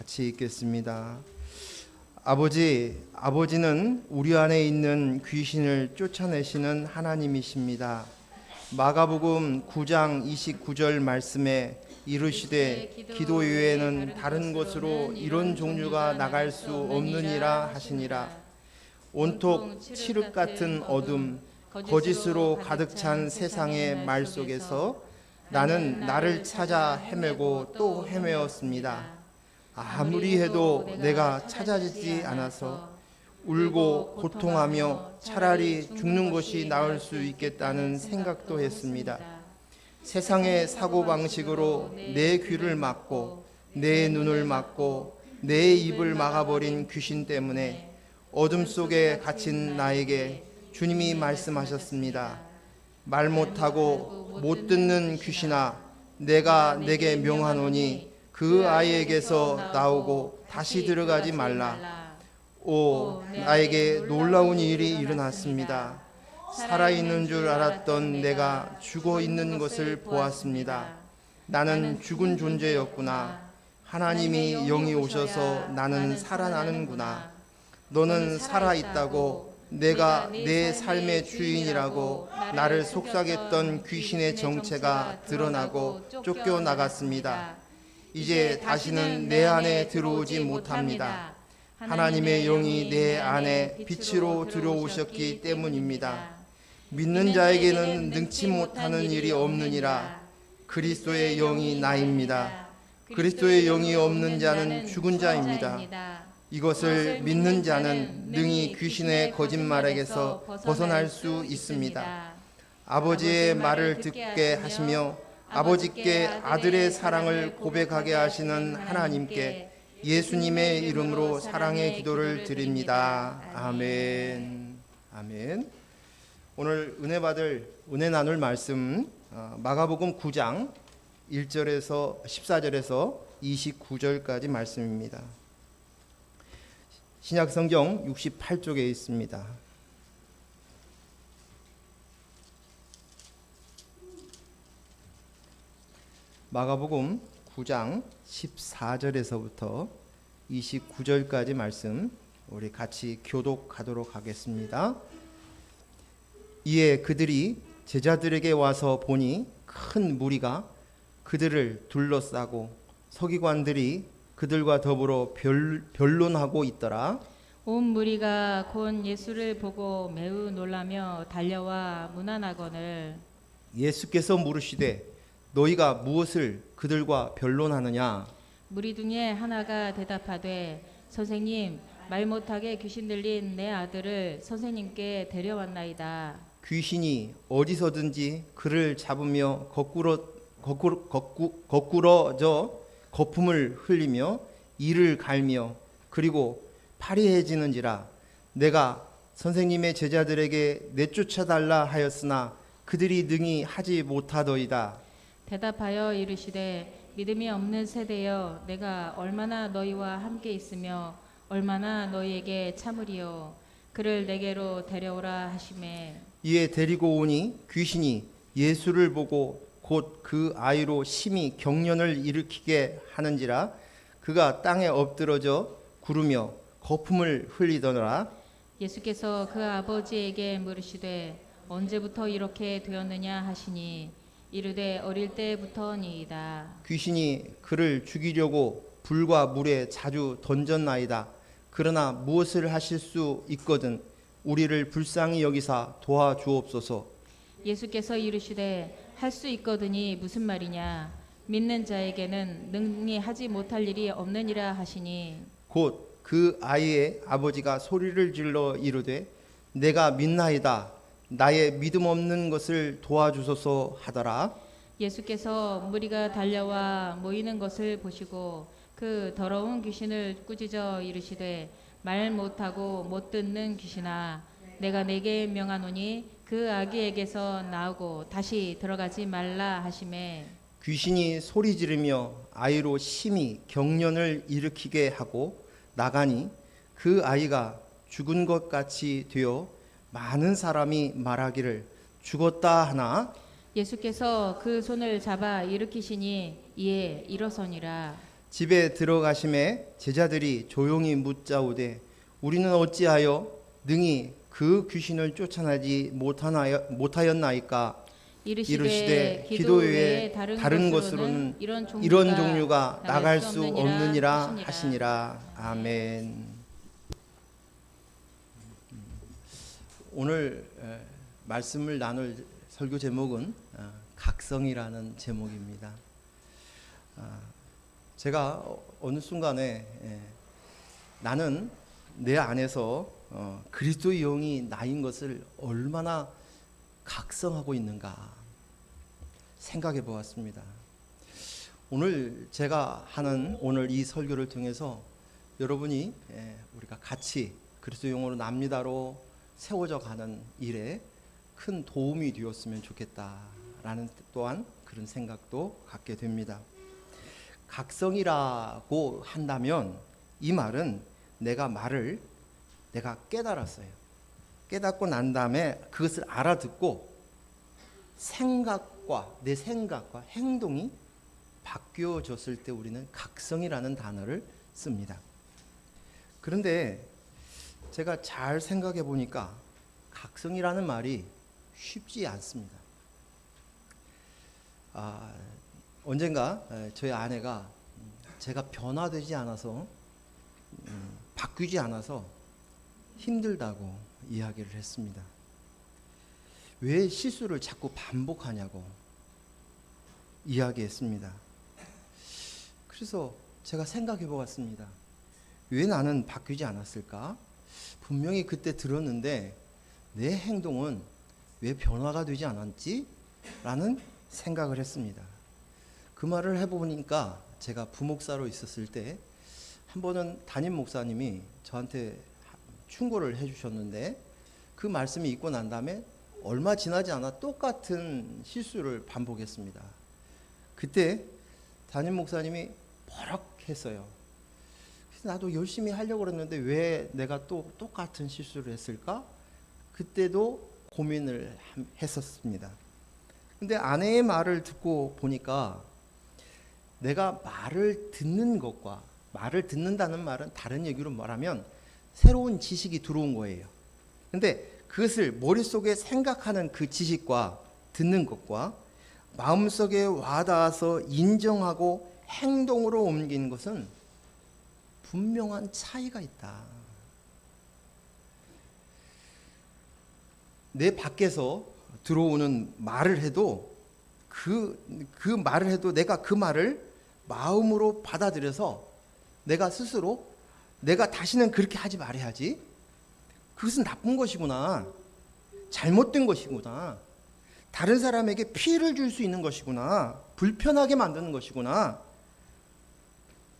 같이 읽겠습니다. 아버지는 우리 안에 있는 귀신을 쫓아내시는 하나님이십니다. 마가복음 9장 29절 말씀에 이르시되 기도 외에는 다른 것으로 이런 종류가 나갈 수 없느니라 하시니라. 온통 칠흑 같은 어둠, 거짓으로 가득 찬 세상의 말 속에서 나는 나를 찾아 헤매고 또 헤매었습니다. 아무리 해도 내가 찾아지지 않아서 울고 고통하며 차라리 죽는 것이 나을 수 있겠다는 생각도 했습니다. 세상의 사고방식으로 내 귀를 막고 내 눈을 막고 내 입을 막아버린 귀신 때문에 어둠 속에 갇힌 나에게 주님이 말씀하셨습니다. 말 못하고 못 듣는 귀신아, 내가 내게 명하노니 그 아이에게서 나오고 다시 들어가지 말라. 오, 나에게 놀라운 일이 일어났습니다. 살아있는 줄 알았던 내가 죽어 있는 것을 보았습니다. 나는 죽은 존재였구나. 하나님이 영이 오셔서 나는 살아나는구나. 너는 살아있다고, 내가 내 삶의 주인이라고 나를 속삭였던 귀신의 정체가 드러나고 쫓겨나갔습니다. 이제 다시는 내 안에 들어오지 못합니다. 하나님의 영이 내 안에 빛으로 들어오셨기 때문입니다. 믿는 자에게는 능치 못하는 일이 없느니라. 그리스도의 영이 나입니다. 그리스도의 영이 없는 자는 죽은 자입니다. 이것을 믿는 자는 능히 귀신의 거짓말에게서 벗어날 수 있습니다. 아버지의 말을 듣게 하시며 아버지께 아들의 사랑을 고백하게 하시는 하나님께 예수님의 이름으로 사랑의 기도를 드립니다. 아멘. 아멘. 오늘 은혜 나눌 말씀 마가복음 9장 1절에서 14절에서 29절까지 말씀입니다. 신약성경 68쪽에 있습니다. 마가복음 9장 14절에서부터 29절까지 말씀 우리 같이 교독하도록 하겠습니다. 이에 그들이 제자들에게 와서 보니 큰 무리가 그들을 둘러싸고 서기관들이 그들과 더불어 변론하고 있더라. 온 무리가 곧 예수를 보고 매우 놀라며 달려와 문안하거늘 예수께서 물으시되 너희가 무엇을 그들과 변론하느냐? 무리 중에 하나가 대답하되 선생님, 말 못하게 귀신 들린 내 아들을 선생님께 데려왔나이다. 귀신이 어디서든지 그를 잡으며 거꾸러져 거품을 흘리며 이를 갈며 그리고 파리해지는지라. 내가 선생님의 제자들에게 내쫓아달라 하였으나 그들이 능히 하지 못하더이다. 대답하여 이르시되 믿음이 없는 세대여, 내가 얼마나 너희와 함께 있으며 얼마나 너희에게 참으리요. 그를 내게로 데려오라 하시매 이에 데리고 오니 귀신이 예수를 보고 곧 그 아이로 심히 경련을 일으키게 하는지라. 그가 땅에 엎드러져 구르며 거품을 흘리더라. 예수께서 그 아버지에게 물으시되 언제부터 이렇게 되었느냐 하시니 이르되 어릴 때부터니이다. 귀신이 그를 죽이려고 불과 물에 자주 던졌나이다. 그러나 무엇을 하실 수 있거든 우리를 불쌍히 여기사 도와주옵소서. 예수께서 이르시되 할 수 있거든이 무슨 말이냐. 믿는 자에게는 능히 하지 못할 일이 없느니라 하시니 곧 그 아이의 아버지가 소리를 질러 이르되 내가 믿나이다. 나의 믿음 없는 것을 도와주소서 하더라. 예수께서 무리가 달려와 모이는 것을 보시고 그 더러운 귀신을 꾸짖어 이르시되 말 못하고 못 듣는 귀신아, 내가 내게 명하노니 그 아기에게서 나오고 다시 들어가지 말라 하시매 귀신이 소리 지르며 아이로 심히 경련을 일으키게 하고 나가니 그 아이가 죽은 것 같이 되어 많은 사람이 말하기를 죽었다 하나. 예수께서 그 손을 잡아 일으키시니 이에 일어서니라. 집에 들어가심에 제자들이 조용히 묻자오되 우리는 어찌하여 능히 그 귀신을 쫓아내지 못하였나이까. 이르시되 기도 외에 다른 것으로는 이런 종류가 나갈 수 없느니라 하시니라. 아멘. 오늘 말씀을 나눌 설교 제목은 각성이라는 제목입니다. 제가 어느 순간에 나는 내 안에서 그리스도의 영이 나인 것을 얼마나 각성하고 있는가 생각해 보았습니다. 오늘 제가 하는 오늘 이 설교를 통해서 여러분이 우리가 같이 그리스도의 영으로 납니다로 세워져 가는 일에 큰 도움이 되었으면 좋겠다라는 또한 그런 생각도 갖게 됩니다. 각성이라고 한다면 이 말은 내가 깨달았어요. 깨닫고 난 다음에 그것을 알아듣고 내 생각과 행동이 바뀌어졌을 때 우리는 각성이라는 단어를 씁니다. 그런데 제가 잘 생각해 보니까 각성이라는 말이 쉽지 않습니다. 언젠가 저희 아내가 제가 변화되지 않아서 바뀌지 않아서 힘들다고 이야기를 했습니다. 왜 실수를 자꾸 반복하냐고 이야기했습니다. 그래서 제가 생각해 보았습니다. 왜 나는 바뀌지 않았을까? 분명히 그때 들었는데 내 행동은 왜 변화가 되지 않았지? 라는 생각을 했습니다. 그 말을 해보니까 제가 부목사로 있었을 때 한 번은 담임 목사님이 저한테 충고를 해주셨는데 그 말씀이 있고 난 다음에 얼마 지나지 않아 똑같은 실수를 반복했습니다. 그때 담임 목사님이 버럭 했어요. 그래서 나도 열심히 하려고 그랬는데 왜 내가 또 똑같은 실수를 했을까? 그때도 고민을 했었습니다. 근데 아내의 말을 듣고 보니까 내가 말을 듣는다는 말은 다른 얘기로 말하면 새로운 지식이 들어온 거예요. 근데 그것을 머릿속에 생각하는 그 지식과 듣는 것과 마음속에 와닿아서 인정하고 행동으로 옮기는 것은 분명한 차이가 있다. 내 밖에서 들어오는 말을 해도 그 말을 해도 내가 그 말을 마음으로 받아들여서 내가 스스로 내가 다시는 그렇게 하지 말아야지. 그것은 나쁜 것이구나. 잘못된 것이구나. 다른 사람에게 피해를 줄 수 있는 것이구나. 불편하게 만드는 것이구나.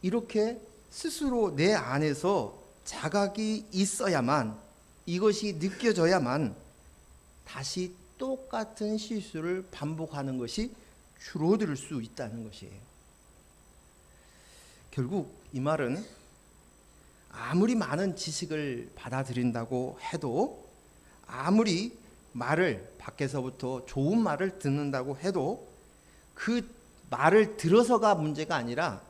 이렇게 스스로 내 안에서 자각이 있어야만, 이것이 느껴져야만 다시 똑같은 실수를 반복하는 것이 줄어들 수 있다는 것이에요. 결국 이 말은 아무리 많은 지식을 받아들인다고 해도, 아무리 말을 밖에서부터 좋은 말을 듣는다고 해도 그 말을 들어서가 문제가 아니라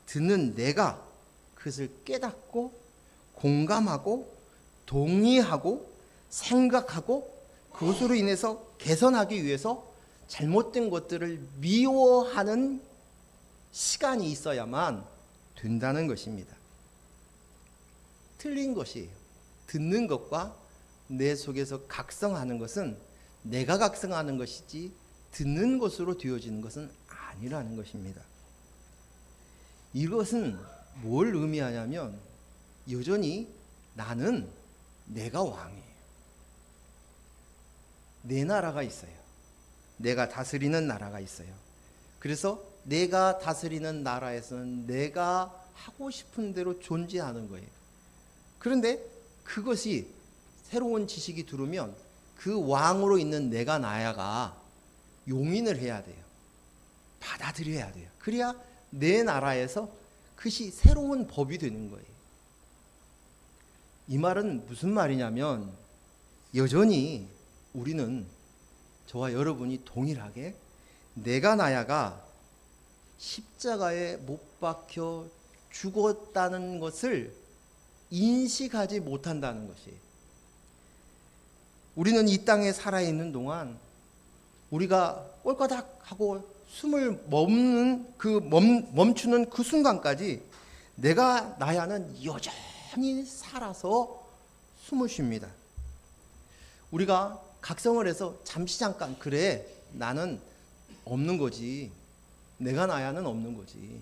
듣는 내가 그것을 깨닫고 공감하고 동의하고 생각하고 그것으로 인해서 개선하기 위해서 잘못된 것들을 미워하는 시간이 있어야만 된다는 것입니다. 틀린 것이에요. 듣는 것과 내 속에서 각성하는 것은 내가 각성하는 것이지 듣는 것으로 되어지는 것은 아니라는 것입니다. 이것은 뭘 의미하냐면 여전히 나는 내가 왕이에요. 내 나라가 있어요. 내가 다스리는 나라가 있어요. 그래서 내가 다스리는 나라에서는 내가 하고 싶은 대로 존재하는 거예요. 그런데 그것이 새로운 지식이 들어오면 그 왕으로 있는 내가 나야가 용인을 해야 돼요. 받아들여야 돼요. 그래야 내 나라에서 그것이 새로운 법이 되는 거예요. 이 말은 무슨 말이냐면 여전히 우리는, 저와 여러분이 동일하게 내가 나야가 십자가에 못 박혀 죽었다는 것을 인식하지 못한다는 것이, 우리는 이 땅에 살아있는 동안 우리가 꼴까닥 하고 숨을 멈추는 그 순간까지 내가 나야는 여전히 살아서 숨을 쉽니다. 우리가 각성을 해서 잠시 잠깐 그래 나는 없는 거지, 내가 나야는 없는 거지,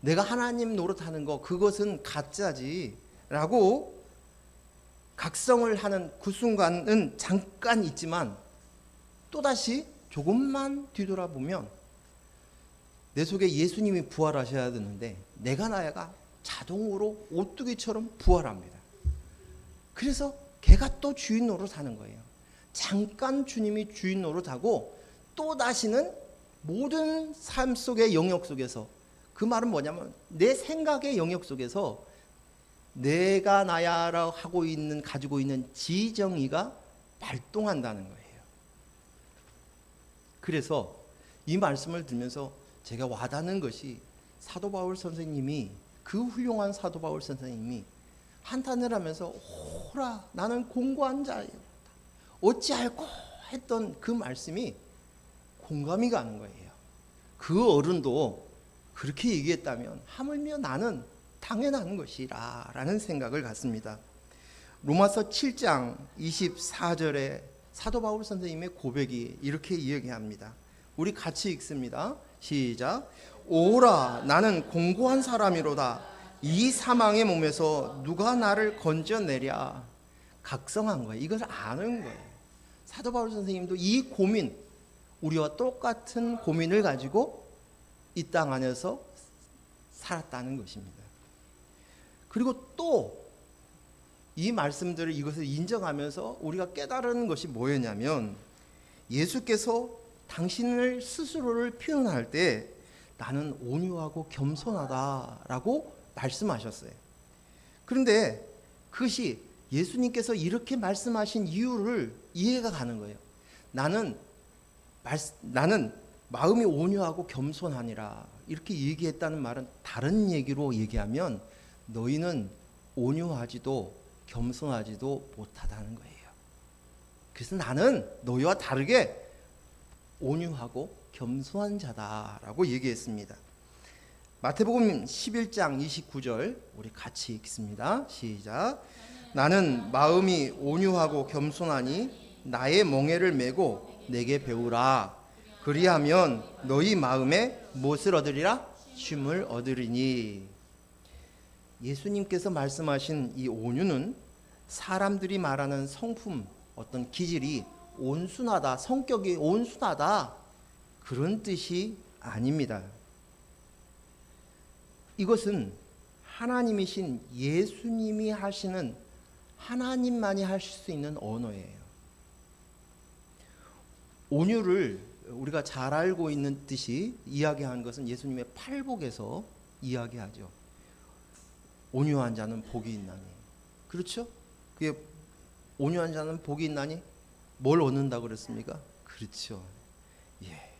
내가 하나님 노릇하는 거 그것은 가짜지 라고 각성을 하는 그 순간은 잠깐 있지만 또다시 조금만 뒤돌아보면 내 속에 예수님이 부활하셔야 되는데 내가 나야가 자동으로 오뚜기처럼 부활합니다. 그래서 걔가 또 주인 노릇하는 거예요. 잠깐 주님이 주인 노릇하고 또다시는 모든 삶 속의 영역 속에서, 그 말은 뭐냐면 내 생각의 영역 속에서 내가 나야라고 하고 있는, 가지고 있는 지정의가 발동한다는 거예요. 그래서 이 말씀을 들으면서 제가 와닿는 것이, 사도 바울 선생님이, 그 훌륭한 사도 바울 선생님이 한탄을 하면서 오라 나는 공고한 자요 어찌할꼬 했던 그 말씀이 공감이 가는 거예요. 그 어른도 그렇게 얘기했다면 하물며 나는 당연한 것이라 라는 생각을 갖습니다. 로마서 7장 24절에 사도 바울 선생님의 고백이 이렇게 이야기합니다. 우리 같이 읽습니다. 시작. 오라 나는 공고한 사람이로다. 이 사망의 몸에서 누가 나를 건져내랴. 각성한 거예요. 이것을 아는 거예요. 사도 바울 선생님도 이 고민, 우리와 똑같은 고민을 가지고 이 땅 안에서 살았다는 것입니다. 그리고 또 이 말씀들을, 이것을 인정하면서 우리가 깨달은 것이 뭐였냐면, 예수께서 당신을 스스로를 표현할 때 나는 온유하고 겸손하다라고 말씀하셨어요. 그런데 그것이 예수님께서 이렇게 말씀하신 이유를 이해가 가는 거예요. 나는 마음이 온유하고 겸손하니라 이렇게 얘기했다는 말은, 다른 얘기로 얘기하면 너희는 온유하지도 겸손하지도 못하다는 거예요. 그래서 나는 너희와 다르게 온유하고 겸손한 자다라고 얘기했습니다. 마태복음 11장 29절 우리 같이 읽습니다. 시작. 나는 마음이 온유하고 겸손하니 나의 멍에를 메고 내게 배우라. 그리하면 너희 마음에 무엇을 얻으리라? 쉼을 얻으리니. 예수님께서 말씀하신 이 온유는 사람들이 말하는 성품, 어떤 기질이 온순하다, 성격이 온순하다, 그런 뜻이 아닙니다. 이것은 하나님이신 예수님이 하시는, 하나님만이 하실 수 있는 언어예요. 온유를 우리가 잘 알고 있는 듯이 이야기하는 것은 예수님의 팔복에서 이야기하죠. 온유한 자는 복이 있나니. 그렇죠? 그게 온유한 자는 복이 있나니 뭘 얻는다고 그랬습니까? 그렇죠. 예,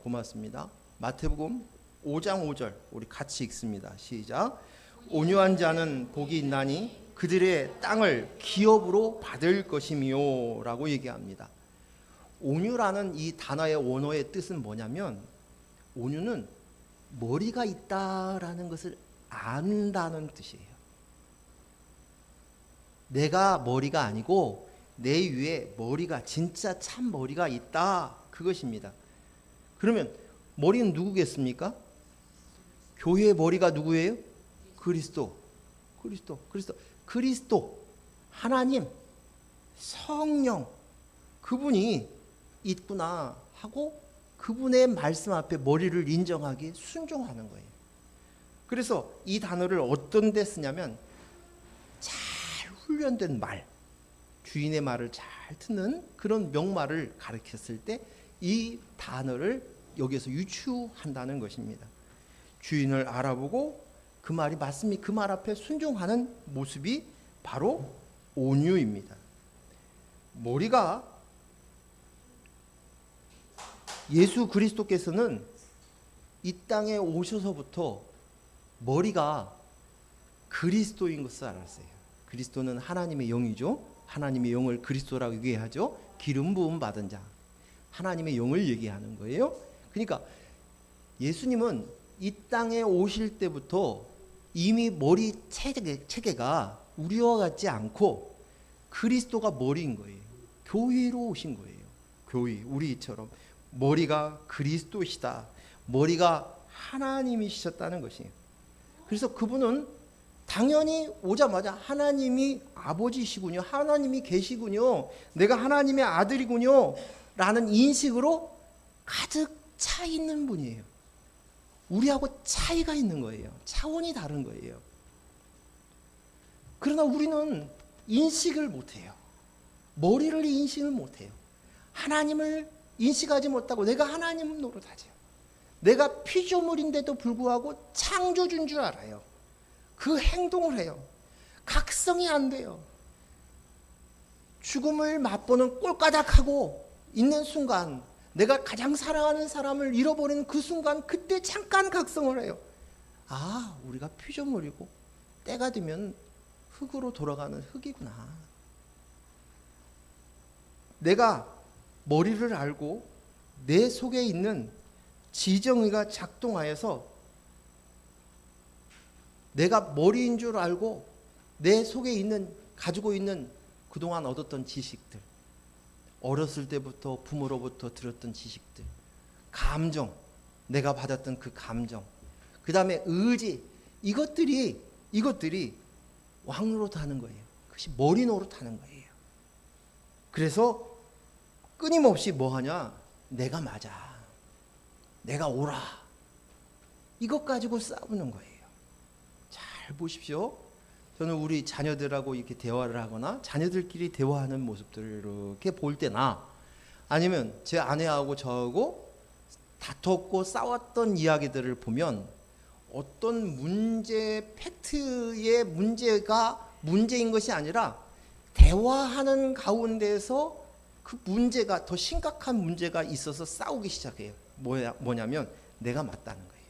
고맙습니다. 마태복음 5장 5절 우리 같이 읽습니다. 시작. 온유한 자는 복이 있나니 그들의 땅을 기업으로 받을 것이며 라고 얘기합니다. 온유라는 이 단어의 원어의 뜻은 뭐냐면, 온유는 머리가 있다라는 것을 안다는 뜻이에요. 내가 머리가 아니고 내 위에 머리가, 진짜 참 머리가 있다, 그것입니다. 그러면 머리는 누구겠습니까? 교회의 머리가 누구예요? 그리스도. 하나님, 성령, 그분이 있구나 하고 그분의 말씀 앞에 머리를 인정하기, 순종하는 거예요. 그래서 이 단어를 어떤 데 쓰냐면, 잘 훈련된 말, 주인의 말을 잘 듣는 그런 명말을 가르쳤을 때 이 단어를 여기서 유추한다는 것입니다. 주인을 알아보고 그 말이 맞습니까? 그 말 앞에 순종하는 모습이 바로 온유입니다. 예수 그리스도께서는 이 땅에 오셔서부터 머리가 그리스도인 것을 알았어요. 그리스도는 하나님의 영이죠. 하나님의 영을 그리스도라고 얘기하죠. 기름 부음 받은 자, 하나님의 영을 얘기하는 거예요. 그러니까 예수님은 이 땅에 오실 때부터 이미 머리 체계가 우리와 같지 않고 그리스도가 머리인 거예요. 교회로 오신 거예요. 교회, 우리처럼 머리가 그리스도시다. 머리가 하나님이셨다는 것이에요. 그래서 그분은 당연히 오자마자 하나님이 아버지시군요. 하나님이 계시군요. 내가 하나님의 아들이군요. 라는 인식으로 가득 차 있는 분이에요. 우리하고 차이가 있는 거예요. 차원이 다른 거예요. 그러나 우리는 인식을 못해요. 머리를 인식을 못해요. 하나님을 인식하지 못하고 내가 하나님 노릇하죠. 내가 피조물인데도 불구하고 창조주인 줄 알아요. 그 행동을 해요. 각성이 안 돼요. 죽음을 맛보는 꼴까닥하고 있는 순간, 내가 가장 사랑하는 사람을 잃어버리는 그 순간, 그때 잠깐 각성을 해요. 아, 우리가 피조물이고 때가 되면 흙으로 돌아가는 흙이구나. 내가 머리를 알고 내 속에 있는 지정의가 작동하여서 내가 머리인 줄 알고 내 속에 있는 가지고 있는 그동안 얻었던 지식들, 어렸을 때부터 부모로부터 들었던 지식들, 감정, 내가 받았던 그 감정, 그 다음에 의지, 이것들이 왕 노릇하는 거예요. 그것이 머리 노릇하는 거예요. 그래서 끊임없이 뭐하냐? 내가 맞아, 내가 옳아, 이것 가지고 싸우는 거예요. 잘 보십시오. 저는 우리 자녀들하고 이렇게 대화를 하거나 자녀들끼리 대화하는 모습들을 이렇게 볼 때나, 아니면 제 아내하고 저하고 다퉜고 싸웠던 이야기들을 보면, 어떤 문제, 팩트의 문제가 문제인 것이 아니라 대화하는 가운데서 그 문제가, 더 심각한 문제가 있어서 싸우기 시작해요. 뭐냐면 내가 맞다는 거예요.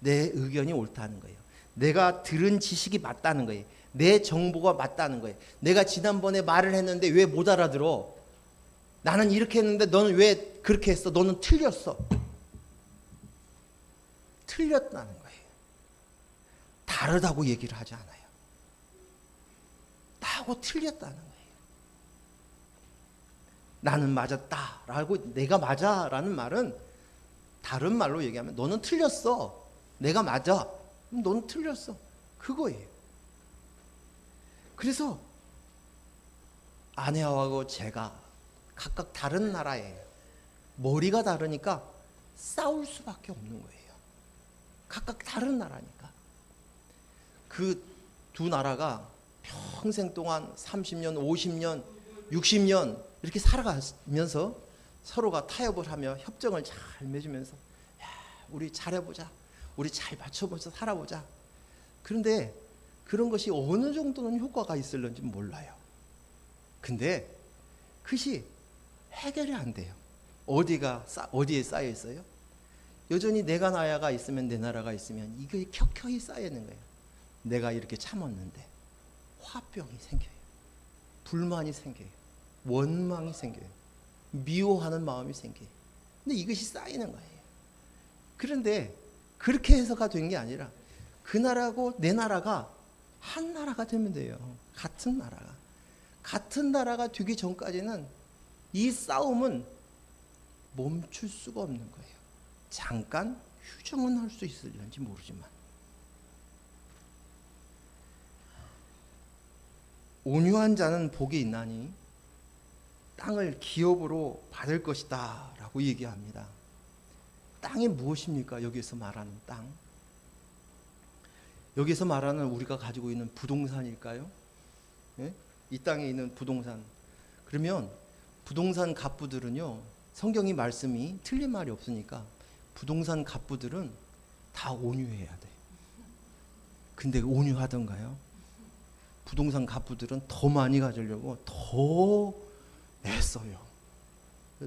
내 의견이 옳다는 거예요. 내가 들은 지식이 맞다는 거예요. 내 정보가 맞다는 거예요. 내가 지난번에 말을 했는데 왜 못 알아들어? 나는 이렇게 했는데 너는 왜 그렇게 했어? 너는 틀렸어. 틀렸다는 거예요. 다르다고 얘기를 하지 않아요. 나하고 틀렸다는 거예요. 나는 맞았다라고, 내가 맞아라는 말은 다른 말로 얘기하면 너는 틀렸어. 내가 맞아. 넌 틀렸어. 그거예요. 그래서 아내하고 제가 각각 다른 나라에 머리가 다르니까 싸울 수밖에 없는 거예요. 각각 다른 나라니까. 그 두 나라가 평생 동안 30년, 50년, 60년 이렇게 살아가면서 서로가 타협을 하며 협정을 잘 맺으면서, 야, 우리 잘해보자, 우리 잘 맞춰보자, 살아보자. 그런데 그런 것이 어느 정도는 효과가 있을는지 몰라요. 근데 그것이 해결이 안 돼요. 어디에 쌓여 있어요? 여전히 내가 나야가 있으면, 내 나라가 있으면 이게 켜켜이 쌓여 있는 거예요. 내가 이렇게 참았는데 화병이 생겨요. 불만이 생겨요. 원망이 생겨요. 미워하는 마음이 생겨요. 근데 이것이 쌓이는 거예요. 그런데 그렇게 해서가 된 게 아니라 그 나라고 내 나라가 한 나라가 되면 돼요. 같은 나라가 되기 전까지는 이 싸움은 멈출 수가 없는 거예요. 잠깐 휴정은 할 수 있을지 모르지만, 온유한 자는 복이 있나니 땅을 기업으로 받을 것이다 라고 얘기합니다. 땅이 무엇입니까? 여기서 말하는 땅, 여기서 말하는 우리가 가지고 있는 부동산일까요? 예? 이 땅에 있는 부동산. 그러면 부동산 갑부들은요, 성경이 말씀이 틀린 말이 없으니까 부동산 갑부들은 다 온유해야 돼. 근데 온유하던가요? 부동산 갑부들은 더 많이 가지려고 더 애써요.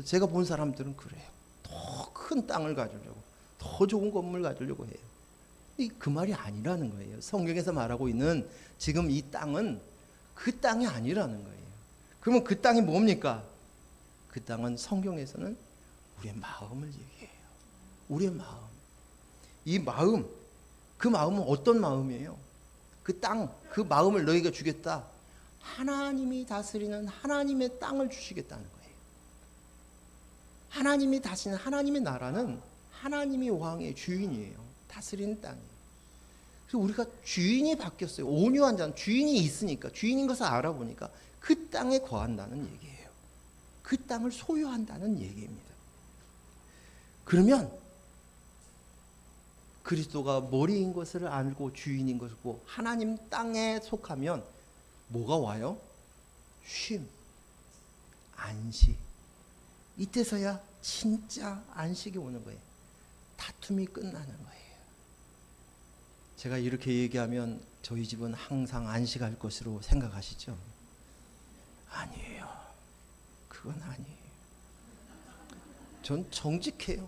제가 본 사람들은 그래요. 더 큰 땅을 가지려고 더 좋은 건물 가지려고 해요. 그 말이 아니라는 거예요. 성경에서 말하고 있는 지금 이 땅은 그 땅이 아니라는 거예요. 그러면 그 땅이 뭡니까? 그 땅은 성경에서는 우리의 마음을 얘기해요. 우리의 마음. 이 마음, 그 마음은 어떤 마음이에요? 그 땅, 그 마음을 너희가 주겠다. 하나님이 다스리는 하나님의 땅을 주시겠다는 거예요. 하나님이 다스리는 하나님의 나라는 하나님이 왕의 주인이에요. 다스리는 땅이에요. 그래서 우리가 주인이 바뀌었어요. 온유한 자는 주인이 있으니까, 주인인 것을 알아보니까 그 땅에 거한다는 얘기예요. 그 땅을 소유한다는 얘기입니다. 그러면 그리스도가 머리인 것을 알고 주인인 것을 보고 하나님 땅에 속하면 뭐가 와요? 쉼, 안식. 이때서야 진짜 안식이 오는 거예요. 다툼이 끝나는 거예요. 제가 이렇게 얘기하면 저희 집은 항상 안식할 것으로 생각하시죠? 아니에요. 그건 아니에요. 전 정직해요.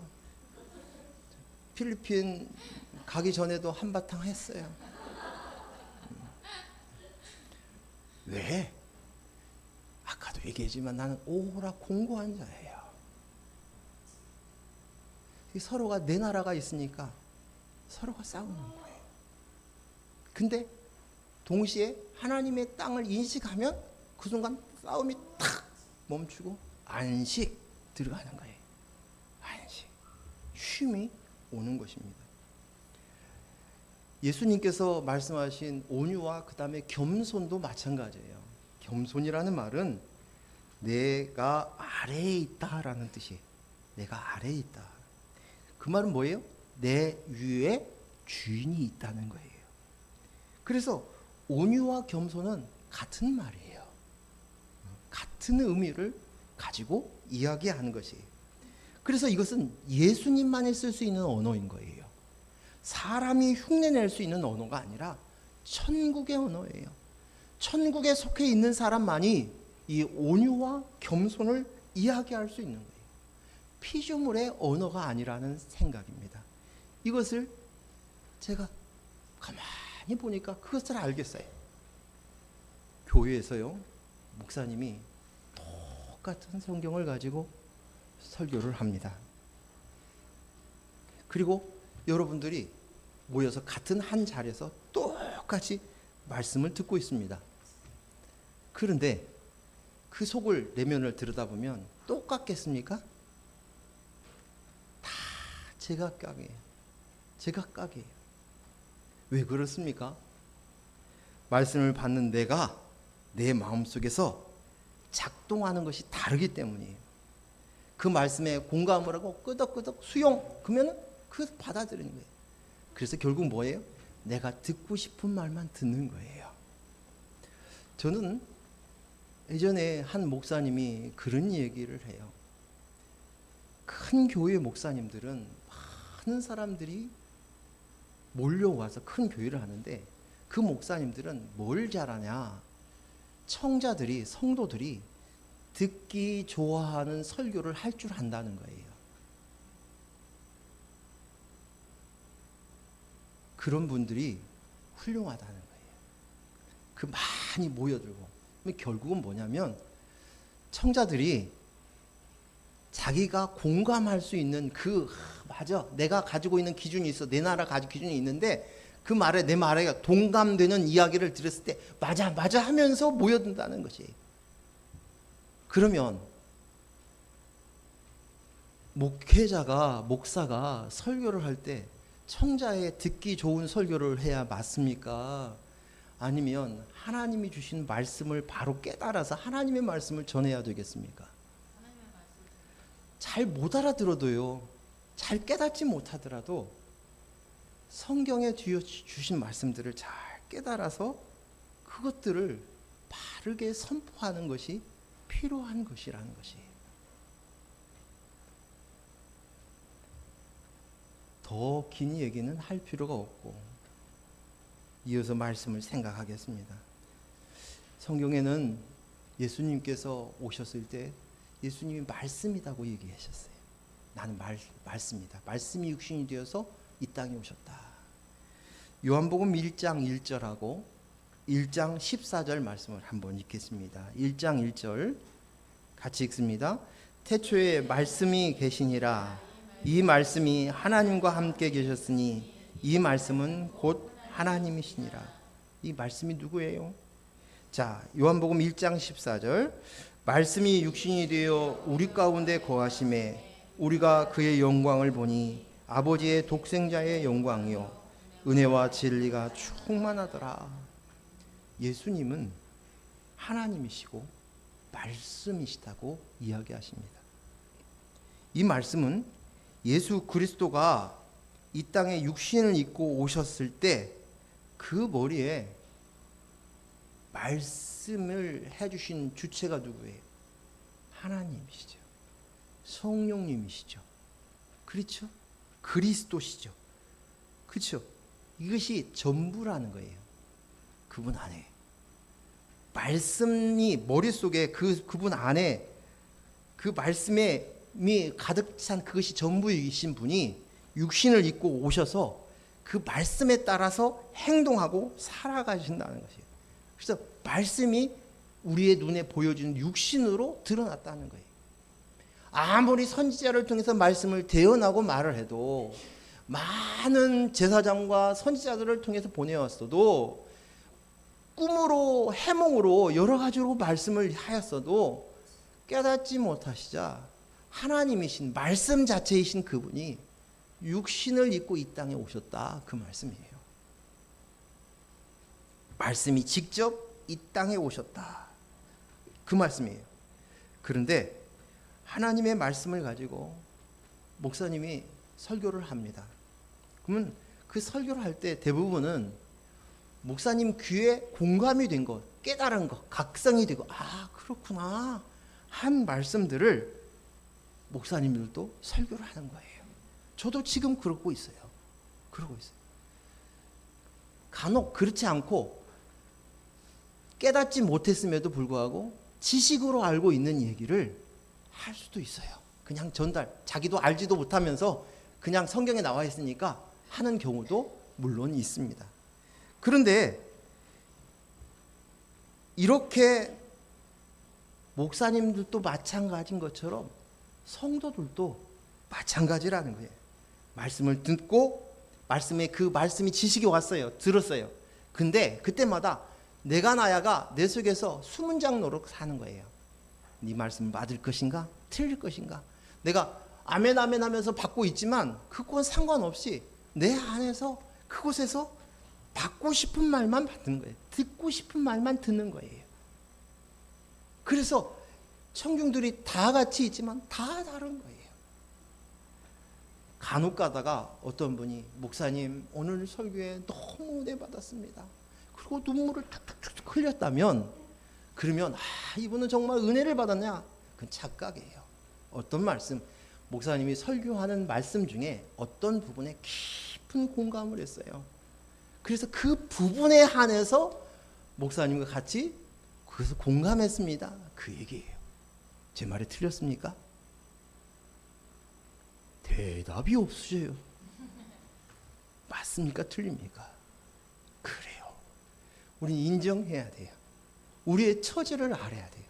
필리핀 가기 전에도 한바탕 했어요. 왜? 아까도 얘기했지만 나는 오호라 공고한 자예요. 서로가 내 나라가 있으니까 서로가 싸우는 거예요. 근데 동시에 하나님의 땅을 인식하면 그 순간 싸움이 탁 멈추고 안식 들어가는 거예요. 안식. 쉼이 오는 것입니다. 예수님께서 말씀하신 온유와 그 다음에 겸손도 마찬가지예요. 겸손이라는 말은 내가 아래에 있다라는 뜻이에요. 내가 아래에 있다. 그 말은 뭐예요? 내 위에 주인이 있다는 거예요. 그래서 온유와 겸손은 같은 말이에요. 같은 의미를 가지고 이야기하는 것이에요. 그래서 이것은 예수님만이 쓸 수 있는 언어인 거예요. 사람이 흉내낼 수 있는 언어가 아니라 천국의 언어예요. 천국에 속해 있는 사람만이 이 온유와 겸손을 이야기할 수 있는 거예요. 피조물의 언어가 아니라는 생각입니다. 이것을 제가 가만히 보니까 그것을 알겠어요. 교회에서요, 목사님이 똑같은 성경을 가지고 설교를 합니다. 그리고 여러분들이 모여서 같은 한 자리에서 똑같이 말씀을 듣고 있습니다. 그런데 그 속을 내면을 들여다보면 똑같겠습니까? 다 제각각이에요. 제각각이에요. 왜 그렇습니까? 말씀을 받는 내가 내 마음속에서 작동하는 것이 다르기 때문이에요. 그 말씀에 공감을 하고 끄덕끄덕 수용, 그러면 그것을 받아들이는 거예요. 그래서 결국 뭐예요? 내가 듣고 싶은 말만 듣는 거예요. 저는 예전에 한 목사님이 그런 얘기를 해요. 큰 교회 목사님들은 많은 사람들이 몰려와서 큰 교회를 하는데 그 목사님들은 뭘 잘하냐? 청자들이, 성도들이 듣기 좋아하는 설교를 할 줄 안다는 거예요. 그런 분들이 훌륭하다는 거예요. 그 많이 모여들고. 결국은 뭐냐면 청자들이 자기가 공감할 수 있는 맞아, 내가 가지고 있는 기준이 있어. 내 나라 가지고 기준이 있는데 그 말에 내 말에 동감되는 이야기를 들었을 때 맞아 하면서 모여든다는 것이에요. 그러면 목사가 설교를 할 때 청자의 듣기 좋은 설교를 해야 맞습니까? 아니면 하나님이 주신 말씀을 바로 깨달아서 하나님의 말씀을 전해야 되겠습니까? 잘 못 알아들어도요, 잘 깨닫지 못하더라도 성경에 주신 말씀들을 잘 깨달아서 그것들을 바르게 선포하는 것이 필요한 것이라는 것이에요. 더 긴 얘기는 할 필요가 없고 이어서 말씀을 생각하겠습니다. 성경에는 예수님께서 오셨을 때 예수님이 말씀이라고 얘기하셨어요. 나는 말씀이다. 말씀이 육신이 되어서 이 땅에 오셨다. 요한복음 1장 1절하고 1장 14절 말씀을 한번 읽겠습니다. 1장 1절 같이 읽습니다. 태초에 말씀이 계시니라. 이 말씀이 하나님과 함께 계셨으니 이 말씀은 곧 하나님이시니라. 이 말씀이 누구예요? 자, 요한복음 1장 14절. 말씀이 육신이 되어 우리 가운데 거하심에 우리가 그의 영광을 보니 아버지의 독생자의 영광이요 은혜와 진리가 충만하더라. 예수님은 하나님이시고 말씀이시다고 이야기하십니다. 이 말씀은 예수 그리스도가 이 땅에 육신을 입고 오셨을 때 그 머리에 말씀을 해주신 주체가 누구예요? 하나님이시죠. 성령님이시죠. 그렇죠? 그리스도시죠. 그렇죠? 이것이 전부라는 거예요. 그분 안에 말씀이 머릿속에 그분 안에 그 말씀이 가득 찬 그것이 전부이신 분이 육신을 입고 오셔서 그 말씀에 따라서 행동하고 살아가신다는 것이에요. 그래서 말씀이 우리의 눈에 보여지는 육신으로 드러났다는 거예요. 아무리 선지자를 통해서 말씀을 대언하고 말을 해도 많은 제사장과 선지자들을 통해서 보내었어도 꿈으로 해몽으로 여러 가지로 말씀을 하였어도 깨닫지 못하시자 하나님이신 말씀 자체이신 그분이 육신을 입고 이 땅에 오셨다, 그 말씀이에요. 말씀이 직접 이 땅에 오셨다, 그 말씀이에요. 그런데 하나님의 말씀을 가지고 목사님이 설교를 합니다. 그러면 그 설교를 할 때 대부분은 목사님 귀에 공감이 된 것, 깨달은 것, 각성이 되고 아 그렇구나 한 말씀들을 목사님들도 설교를 하는 거예요. 저도 지금 그러고 있어요. 그러고 있어요. 간혹 그렇지 않고 깨닫지 못했음에도 불구하고 지식으로 알고 있는 얘기를 할 수도 있어요. 그냥 전달, 자기도 알지도 못하면서 그냥 성경에 나와 있으니까 하는 경우도 물론 있습니다. 그런데 이렇게 목사님들도 마찬가지인 것처럼 성도들도 마찬가지라는 거예요. 말씀을 듣고 그 말씀이 지식이 왔어요. 들었어요. 근데 그때마다 내가 나야가 내 속에서 수문장 노릇 사는 거예요. 네 말씀 맞을 것인가? 틀릴 것인가? 내가 아멘 아멘 하면서 받고 있지만 그건 상관없이 내 안에서 그곳에서 받고 싶은 말만 받는 거예요. 듣고 싶은 말만 듣는 거예요. 그래서 청중들이 다 같이 있지만 다 다른 거예요. 간혹 가다가 어떤 분이 목사님 오늘 설교에 너무 은혜 받았습니다. 그리고 눈물을 툭툭툭 흘렸다면 그러면 이분은 정말 은혜를 받았냐? 그건 착각이에요. 어떤 말씀, 목사님이 설교하는 말씀 중에 어떤 부분에 깊은 공감을 했어요. 그래서 그 부분에 한해서 목사님과 같이 그래서 공감했습니다. 그 얘기예요. 제 말이 틀렸습니까? 대답이 없으셔요. 맞습니까? 틀립니까? 그래요. 우린 인정해야 돼요. 우리의 처지를 알아야 돼요.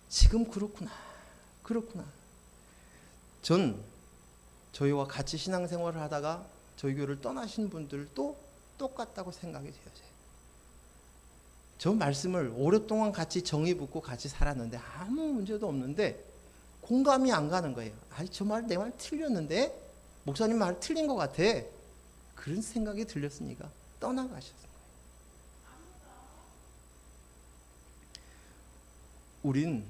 지금 그렇구나. 그렇구나. 전 저희와 같이 신앙생활을 하다가 저희 교회를 떠나신 분들도 똑같다고 생각이 되어져요. 저 말씀을 오랫동안 같이 정이 붙고 같이 살았는데 아무 문제도 없는데 공감이 안 가는 거예요. 저 말 내 말 틀렸는데 목사님 말 틀린 것 같아. 그런 생각이 들렸으니까 떠나가셨어요. 우린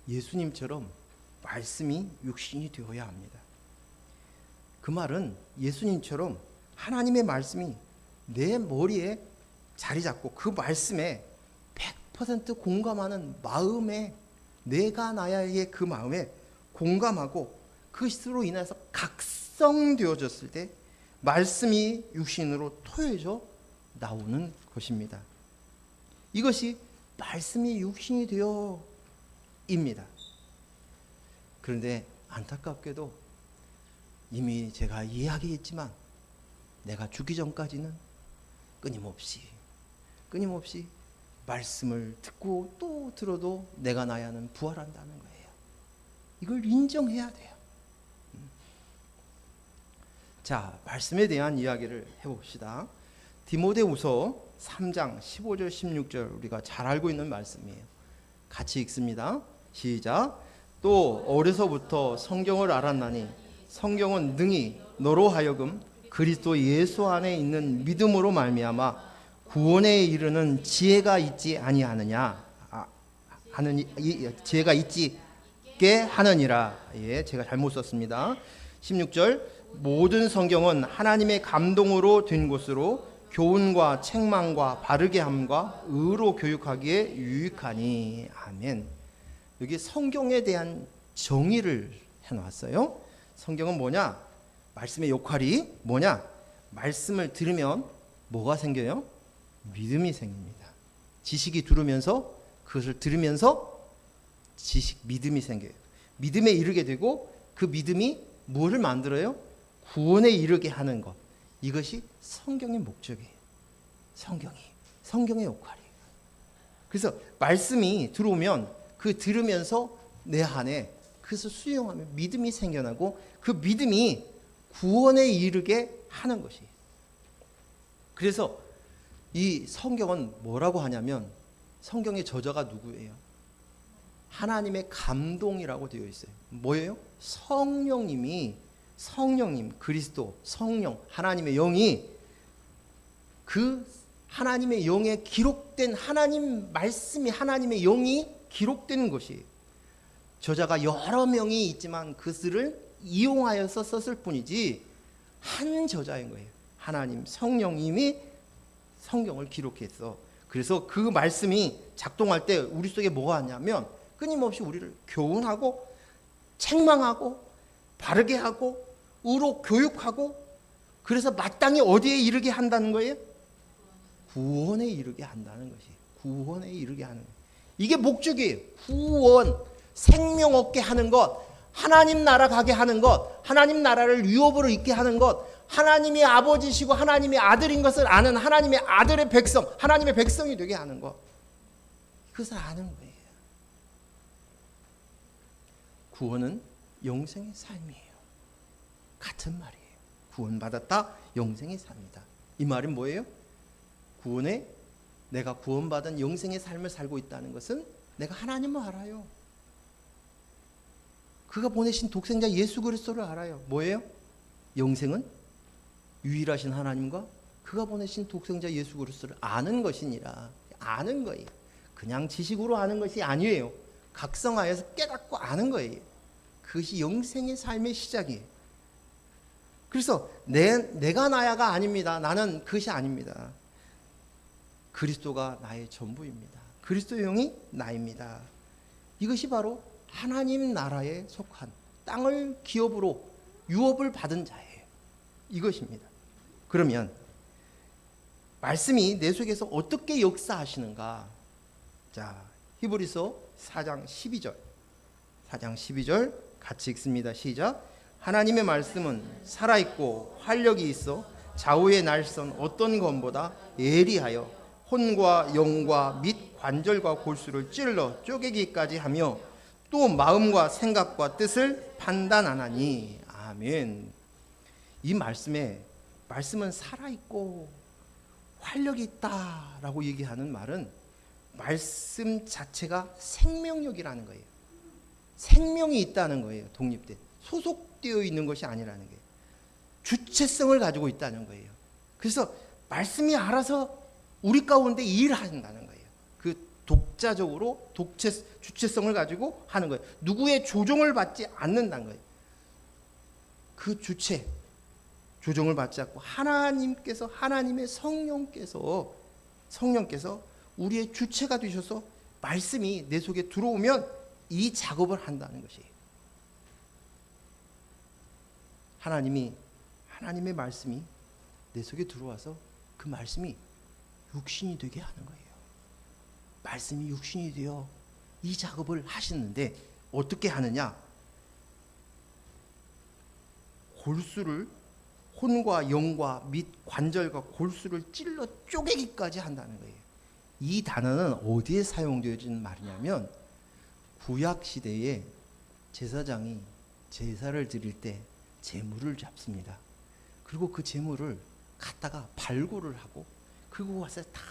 예수님처럼 말씀이 육신이 되어야 합니다. 그 말은 예수님처럼 하나님의 말씀이 내 머리에 자리 잡고 그 말씀에 100% 공감하는 마음에 내가 나야의 그 마음에 공감하고 그것으로 인해서 각성되어졌을 때 말씀이 육신으로 토해져 나오는 것입니다. 이것이 말씀이 육신이 되어입니다. 그런데 안타깝게도 이미 제가 이야기했지만 내가 죽기 전까지는 끊임없이 말씀을 듣고 또 들어도 내가 나야는 부활한다는 거예요. 이걸 인정해야 돼요. 자, 말씀에 대한 이야기를 해봅시다. 디모데후서 3장 15절 16절 우리가 잘 알고 있는 말씀이에요. 같이 읽습니다. 시작. 또 어려서부터 성경을 알았나니 성경은 능히 너로 하여금 그리스도 예수 안에 있는 믿음으로 말미암아 구원에 이르는 지혜가 있지 아니하느냐 지혜가 있게 하느니라. 예, 제가 잘못 썼습니다. 16절 모든 성경은 하나님의 감동으로 된 것으로 교훈과 책망과 바르게 함과 의로 교육하기에 유익하니. 아멘. 여기 성경에 대한 정의를 해놨어요. 성경은 뭐냐? 말씀의 역할이 뭐냐? 말씀을 들으면 뭐가 생겨요? 믿음이 생깁니다. 지식이 들으면서 그것을 들으면서 믿음이 생겨요. 믿음에 이르게 되고 그 믿음이 무엇을 만들어요? 구원에 이르게 하는 것. 이것이 성경의 목적이에요. 성경의 역할이에요. 그래서 말씀이 들어오면 그 들으면서 내 안에 그것을 수용하면 믿음이 생겨나고 그 믿음이 구원에 이르게 하는 것이에요. 그래서 이 성경은 뭐라고 하냐면 성경의 저자가 누구예요? 하나님의 감동이라고 되어 있어요. 뭐예요? 성령님, 그리스도, 성령, 하나님의 영이 그 하나님의 영에 기록된 하나님 말씀이 하나님의 영이 기록된 것이 저자가 여러 명이 있지만 그것을 이용하여서 썼을 뿐이지 한 저자인 거예요. 하나님 성령님이 성경을 기록했어. 그래서 그 말씀이 작동할 때 우리 속에 뭐가 하냐면 끊임없이 우리를 교훈하고 책망하고 바르게 하고 의로 교육하고 그래서 마땅히 어디에 이르게 한다는 거예요? 구원에 이르게 한다는 것이. 구원에 이르게 하는 거예요. 이게 목적이에요. 구원, 생명 얻게 하는 것, 하나님 나라 가게 하는 것, 하나님 나라를 유업으로 있게 하는 것, 하나님이 아버지시고 하나님이 아들인 것을 아는 하나님의 아들의 백성, 하나님의 백성이 되게 하는 것. 그것을 아는 거예요. 구원은 영생의 삶이에요. 같은 말이에요. 구원받았다, 영생의 삶이다. 이 말은 뭐예요? 구원에 내가 구원받은 영생의 삶을 살고 있다는 것은 내가 하나님을 알아요. 그가 보내신 독생자 예수 그리스도를 알아요. 뭐예요? 영생은 유일하신 하나님과 그가 보내신 독생자 예수 그리스도를 아는 것이니라. 아는 거예요. 그냥 지식으로 아는 것이 아니에요. 각성하여서 깨닫고 아는 거예요. 그것이 영생의 삶의 시작이에요. 그래서 내가 나야가 아닙니다. 나는 그것이 아닙니다. 그리스도가 나의 전부입니다. 그리스도의 영이 나입니다. 이것이 바로 하나님 나라에 속한 땅을 기업으로 유업을 받은 자예요. 이것입니다. 그러면 말씀이 내 속에서 어떻게 역사하시는가? 자, 히브리서 4장 12절. 4장 12절 같이 읽습니다. 시작. 하나님의 말씀은 살아있고 활력이 있어 좌우의 날선 어떤 검보다 예리하여 혼과 영과 및 관절과 골수를 찔러 쪼개기까지 하며 또 마음과 생각과 뜻을 판단하나니. 아멘. 이 말씀은 살아있고 활력이 있다라고 얘기하는 말은 말씀 자체가 생명력이라는 거예요. 생명이 있다는 거예요. 독립된 소속되어 있는 것이 아니라는 거예요. 주체성을 가지고 있다는 거예요. 그래서 말씀이 알아서 우리 가운데 일한다는 거예요. 그 독자적으로 주체성을 가지고 하는 거예요. 누구의 조종을 받지 않는다는 거예요. 그 조종을 받지 않고 하나님의 성령께서 우리의 주체가 되셔서 말씀이 내 속에 들어오면 이 작업을 한다는 것이에요. 하나님의 말씀이 내 속에 들어와서 그 말씀이 육신이 되게 하는 거예요. 말씀이 육신이 되어 이 작업을 하시는데 어떻게 하느냐? 골수를 혼과 영과 및 관절과 골수를 찔러 쪼개기까지 한다는 거예요. 이 단어는 어디에 사용되어진 말이냐면 구약 시대에 제사장이 제사를 드릴 때 제물을 잡습니다. 그리고 그 제물을 갖다가 발굴을 하고 그리고 와서 다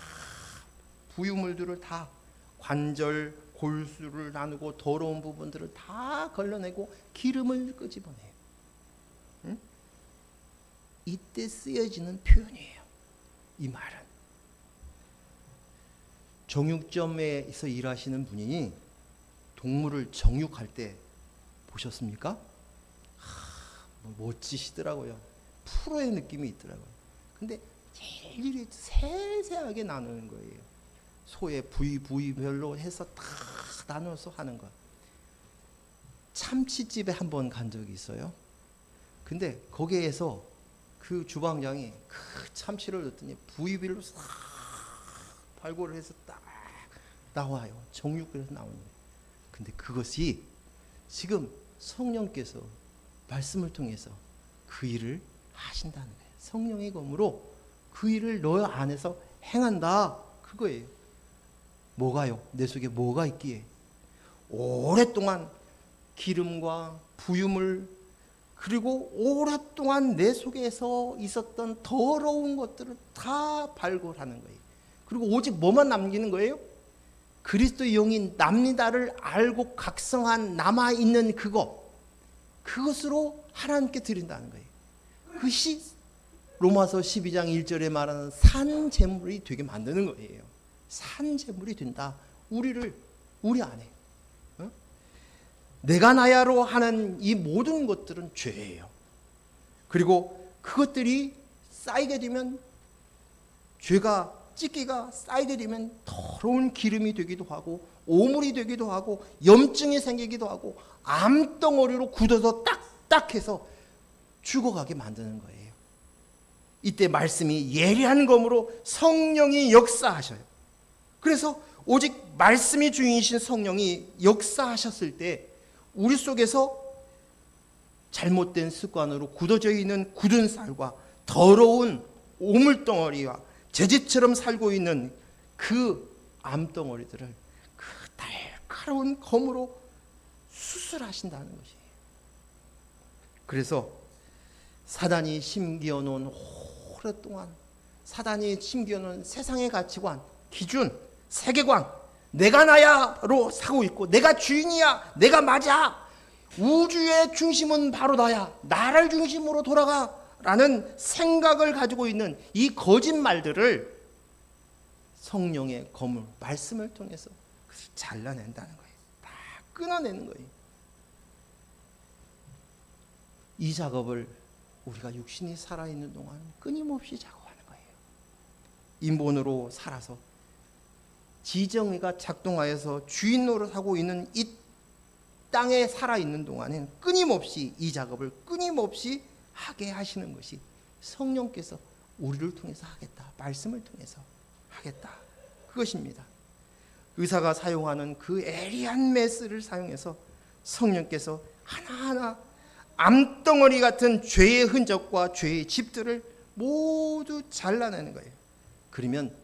부유물들을 다 관절, 골수를 나누고 더러운 부분들을 다 걸러내고 기름을 끄집어내요. 응? 이때 쓰여지는 표현이에요. 이 말은 정육점에서 일하시는 분이 동물을 정육할 때 보셨습니까? 멋지시더라고요. 프로의 느낌이 있더라고요. 근데 제일 세세하게 나누는 거예요. 소의 부위별로 해서 다 나눠서 하는 거. 참치집에 한번 간 적이 있어요. 근데 거기에서 그 주방장이 그 참치를 넣더니 부위별로 싹 발굴을 해서 딱 나와요. 정육해서 나오는 거예요. 근데 그것이 지금 성령께서 말씀을 통해서 그 일을 하신다는 거예요. 성령의 검으로 그 일을 너 안에서 행한다. 그거예요. 뭐가요? 내 속에 뭐가 있기에? 오랫동안 기름과 부유물 그리고 오랫동안 내 속에서 있었던 더러운 것들을 다 발굴하는 거예요. 그리고 오직 뭐만 남기는 거예요? 그리스도의 영이 납니다를 알고 각성한 남아있는 그것으로 하나님께 드린다는 거예요. 그것이 로마서 12장 1절에 말하는 산 제물이 되게 만드는 거예요. 산 제물이 된다. 우리 안에 내가 나야로 하는 이 모든 것들은 죄예요. 그리고 그것들이 쌓이게 되면 죄가 찢기가 쌓이게 되면 더러운 기름이 되기도 하고 오물이 되기도 하고 염증이 생기기도 하고 암덩어리로 굳어서 딱딱해서 죽어가게 만드는 거예요. 이때 말씀이 예리한 검으로 성령이 역사하셔요. 그래서 오직 말씀이 주인이신 성령이 역사하셨을 때 우리 속에서 잘못된 습관으로 굳어져 있는 굳은 살과 더러운 오물덩어리와 재질처럼 살고 있는 그 암덩어리들을 그 날카로운 검으로 수술하신다는 것이에요. 그래서 사단이 심기어 놓은 오랫동안 사단이 심기어 놓은 세상의 가치관, 기준, 세계관, 내가 나야로 사고 있고 내가 주인이야, 내가 맞아, 우주의 중심은 바로 나야, 나를 중심으로 돌아가 라는 생각을 가지고 있는 이 거짓말들을 성령의 검을 말씀을 통해서 잘라낸다는 거예요. 다 끊어내는 거예요. 이 작업을 우리가 육신이 살아있는 동안 끊임없이 작업하는 거예요. 인본으로 살아서 지정의가 작동하여서 주인 노릇하고 있는 이 땅에 살아있는 동안엔 끊임없이 이 작업을 끊임없이 하게 하시는 것이 성령께서 우리를 통해서 하겠다. 말씀을 통해서 하겠다. 그것입니다. 의사가 사용하는 그 예리한 메스를 사용해서 성령께서 하나하나 암덩어리 같은 죄의 흔적과 죄의 집들을 모두 잘라내는 거예요. 그러면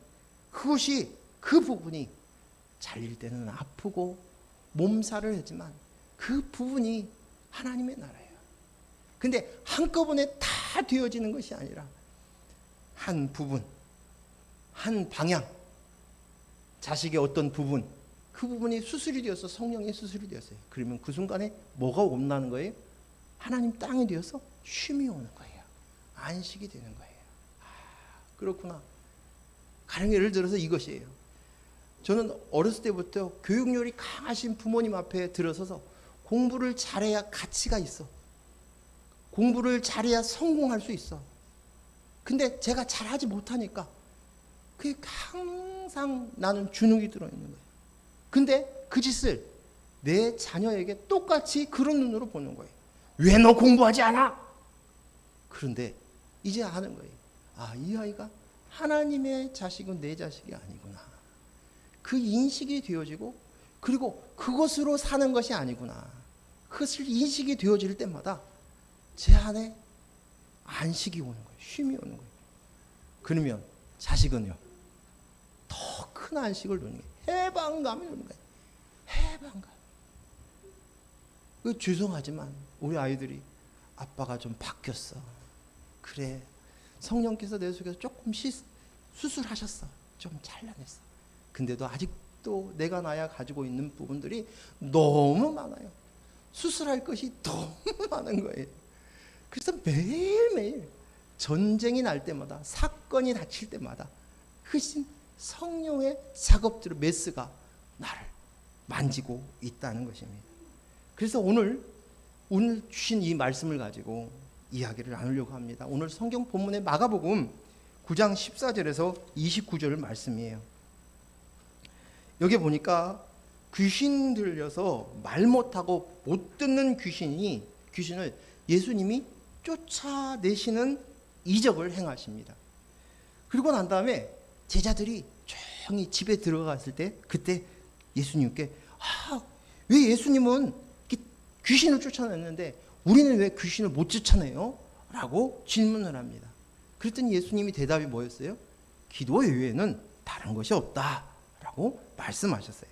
그것이 그 부분이 잘릴 때는 아프고 몸살을 하지만 그 부분이 하나님의 나라예요. 근데 한꺼번에 다 되어지는 것이 아니라 한 부분, 한 방향, 자식의 어떤 부분, 그 부분이 수술이 되어서 성령의 수술이 되었어요. 그러면 그 순간에 뭐가 온다는 거예요? 하나님 땅이 되어서 쉼이 오는 거예요. 안식이 되는 거예요. 그렇구나. 가령 예를 들어서 이것이에요. 저는 어렸을 때부터 교육열이 강하신 부모님 앞에 들어서서 공부를 잘해야 가치가 있어. 공부를 잘해야 성공할 수 있어. 근데 제가 잘하지 못하니까 그게 항상 나는 주눅이 들어있는 거예요. 근데 그 짓을 내 자녀에게 똑같이 그런 눈으로 보는 거예요. 왜 너 공부하지 않아? 그런데 이제 아는 거예요. 이 아이가 하나님의 자식은 내 자식이 아니구나. 그 인식이 되어지고 그리고 그것으로 사는 것이 아니구나. 그것을 인식이 되어질 때마다 제 안에 안식이 오는 거예요. 쉼이 오는 거예요. 그러면 자식은요, 더 큰 안식을 누리는 거예요. 해방감을 누리는 거예요. 해방감. 죄송하지만 우리 아이들이 아빠가 좀 바뀌었어. 그래, 성령께서 내 속에서 조금 수술하셨어. 좀 잘라냈어. 근데도 아직도 내가 나야 가지고 있는 부분들이 너무 많아요. 수술할 것이 너무 많은 거예요. 그래서 매일매일 전쟁이 날 때마다, 사건이 닥칠 때마다 흐신 성령의 작업들의 메스가 나를 만지고 있다는 것입니다. 그래서 오늘 주신 이 말씀을 가지고 이야기를 나누려고 합니다. 오늘 성경 본문의 마가복음 9장 14절에서 29절 말씀이에요. 여기 보니까 귀신 들려서 말 못하고 못 듣는 귀신을 예수님이 쫓아내시는 이적을 행하십니다. 그리고 난 다음에 제자들이 조용히 집에 들어갔을 때, 그때 예수님께 왜 예수님은 귀신을 쫓아냈는데 우리는 왜 귀신을 못 쫓아내요? 라고 질문을 합니다. 그랬더니 예수님이 대답이 뭐였어요? 기도 외에는 다른 것이 없다 라고 말씀하셨어요.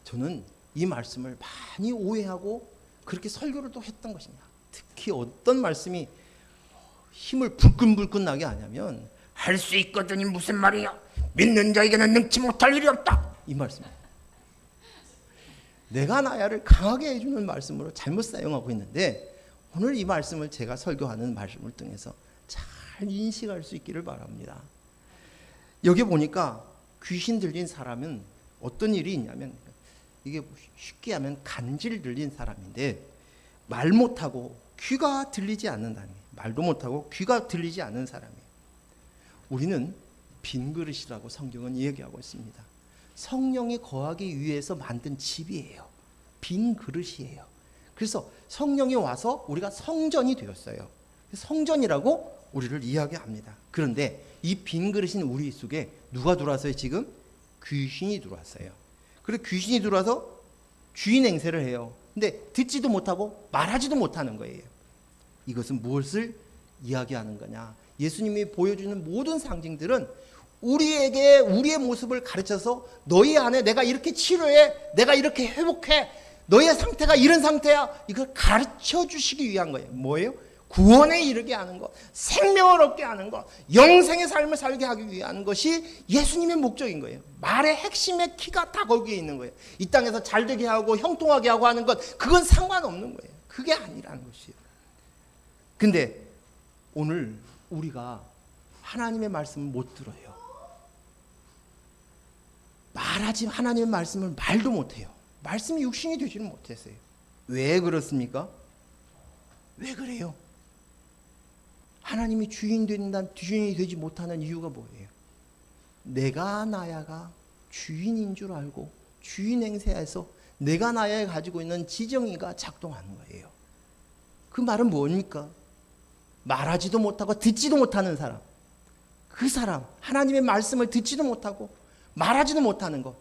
저는 이 말씀을 많이 오해하고 그렇게 설교를 또 했던 것입니다. 특히 어떤 말씀이 힘을 불끈불끈 나게 하냐면, 할 수 있거든이 무슨 말이야? 믿는 자에게는 능치 못할 일이 없다. 이 말씀입니다. 내가 나야를 강하게 해주는 말씀으로 잘못 사용하고 있는데, 오늘 이 말씀을 제가 설교하는 말씀을 통해서 잘 인식할 수 있기를 바랍니다. 여기 보니까 귀신 들린 사람은 어떤 일이 있냐면, 이게 쉽게 하면 간질 들린 사람인데, 말 못하고 귀가 들리지 않는다는 거예요. 말도 못하고 귀가 들리지 않는 사람이에요. 우리는 빈 그릇이라고 성경은 얘기하고 있습니다. 성령이 거하기 위해서 만든 집이에요. 빈 그릇이에요. 그래서 성령이 와서 우리가 성전이 되었어요. 성전이라고 우리를 이야기합니다. 그런데 이 빈 그릇인 우리 속에 누가 들어왔어요? 지금 귀신이 들어왔어요. 그리고 귀신이 들어와서 주인 행세를 해요. 근데 듣지도 못하고 말하지도 못하는 거예요. 이것은 무엇을 이야기하는 거냐? 예수님이 보여주는 모든 상징들은 우리에게 우리의 모습을 가르쳐서 너희 안에 내가 이렇게 치료해, 내가 이렇게 회복해, 너의 상태가 이런 상태야, 이걸 가르쳐 주시기 위한 거예요. 뭐예요? 구원에 이르게 하는 것, 생명을 얻게 하는 것, 영생의 삶을 살게 하기 위한 것이 예수님의 목적인 거예요. 말의 핵심의 키가 다 거기에 있는 거예요. 이 땅에서 잘되게 하고 형통하게 하고 하는 것, 그건 상관없는 거예요. 그게 아니라는 것이에요. 근데 오늘 우리가 하나님의 말씀을 못 들어요. 하나님의 말씀을 말도 못해요. 말씀이 육신이 되지는 못했어요. 왜 그렇습니까? 왜 그래요? 하나님이 주인이 되지 못하는 이유가 뭐예요? 내가 나야가 주인인 줄 알고 주인 행세에서 내가 나야에 가지고 있는 지정의가 작동하는 거예요. 그 말은 뭡니까? 말하지도 못하고 듣지도 못하는 사람, 그 사람, 하나님의 말씀을 듣지도 못하고 말하지도 못하는 것,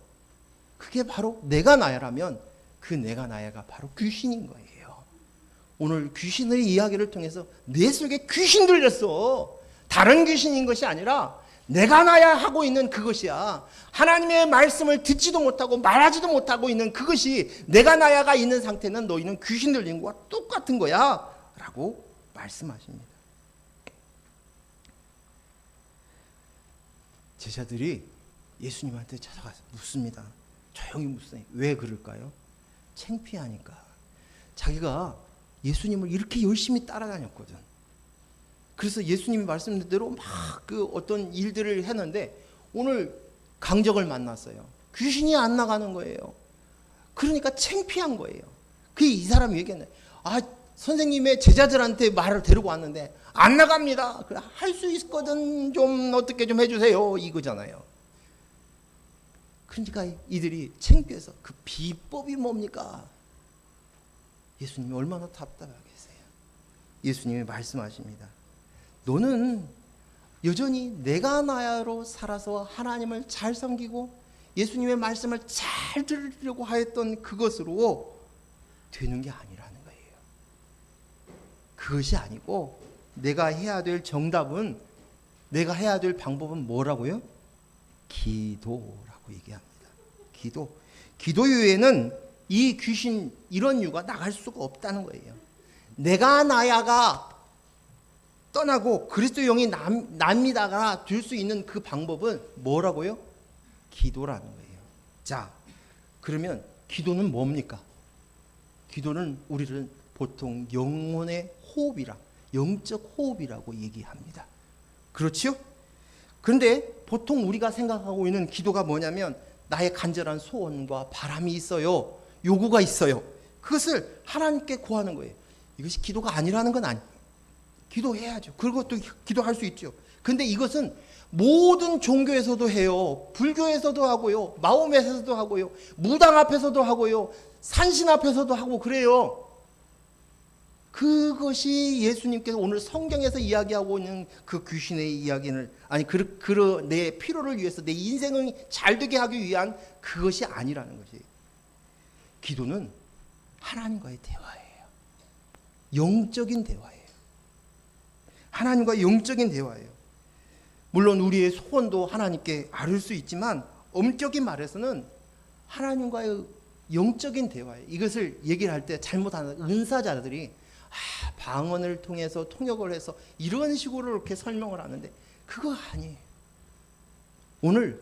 그게 바로 내가 나야라면 그 내가 나야가 바로 귀신인 거예요. 오늘 귀신의 이야기를 통해서 내 속에 귀신 들렸어. 다른 귀신인 것이 아니라 내가 나야 하고 있는 그것이야. 하나님의 말씀을 듣지도 못하고 말하지도 못하고 있는 그것이 내가 나야가 있는 상태는 너희는 귀신 들린 것과 똑같은 거야 라고 말씀하십니다. 제자들이 예수님한테 찾아가서 묻습니다. 조용히 묻어요. 왜 그럴까요? 창피하니까. 자기가 예수님을 이렇게 열심히 따라다녔거든. 그래서 예수님이 말씀드린 대로 막 그 어떤 일들을 했는데 오늘 강적을 만났어요. 귀신이 안 나가는 거예요. 그러니까 창피한 거예요. 이 사람이 얘기했네. 선생님의 제자들한테 말을 데리고 왔는데 안 나갑니다. 할 수 있거든 좀 어떻게 좀 해주세요 이거잖아요. 그러니까 이들이 창피해서 그 비법이 뭡니까? 예수님이 얼마나 답답하겠어요. 예수님이 말씀하십니다. 너는 여전히 내가 나야로 살아서 하나님을 잘 섬기고 예수님의 말씀을 잘 들으려고 하였던 그것으로 되는 게 아니라는 거예요. 그것이 아니고 내가 해야 될 정답은, 내가 해야 될 방법은 뭐라고요? 기도라고 얘기합니다. 기도 외에는 이 귀신 이런 유가 나갈 수가 없다는 거예요. 내가 나야가 떠나고 그리스도 영이 납니다가 될 수 있는 그 방법은 뭐라고요? 기도라는 거예요. 자, 그러면 기도는 뭡니까? 기도는 우리는 보통 영혼의 호흡이라, 영적 호흡이라고 얘기합니다. 그렇죠? 그런데 보통 우리가 생각하고 있는 기도가 뭐냐면 나의 간절한 소원과 바람이 있어요. 요구가 있어요. 그것을 하나님께 구하는 거예요. 이것이 기도가 아니라는 건 아니에요. 기도해야죠. 그것도 기도할 수 있죠. 근데 이것은 모든 종교에서도 해요. 불교에서도 하고요. 마음에서도 하고요. 무당 앞에서도 하고요. 산신 앞에서도 하고 그래요. 그것이 예수님께서 오늘 성경에서 이야기하고 있는 그 귀신의 이야기를, 아니 내 필요를 위해서 내 인생을 잘 되게 하기 위한 그것이 아니라는 것이에요. 기도는 하나님과의 대화예요. 영적인 대화예요. 하나님과 영적인 대화예요. 물론 우리의 소원도 하나님께 아뢰을 수 있지만 엄격히 말해서는 하나님과의 영적인 대화예요. 이것을 얘기를 할 때 잘못하는 은사자들이 방언을 통해서 통역을 해서 이런 식으로 이렇게 설명을 하는데 그거 아니에요. 오늘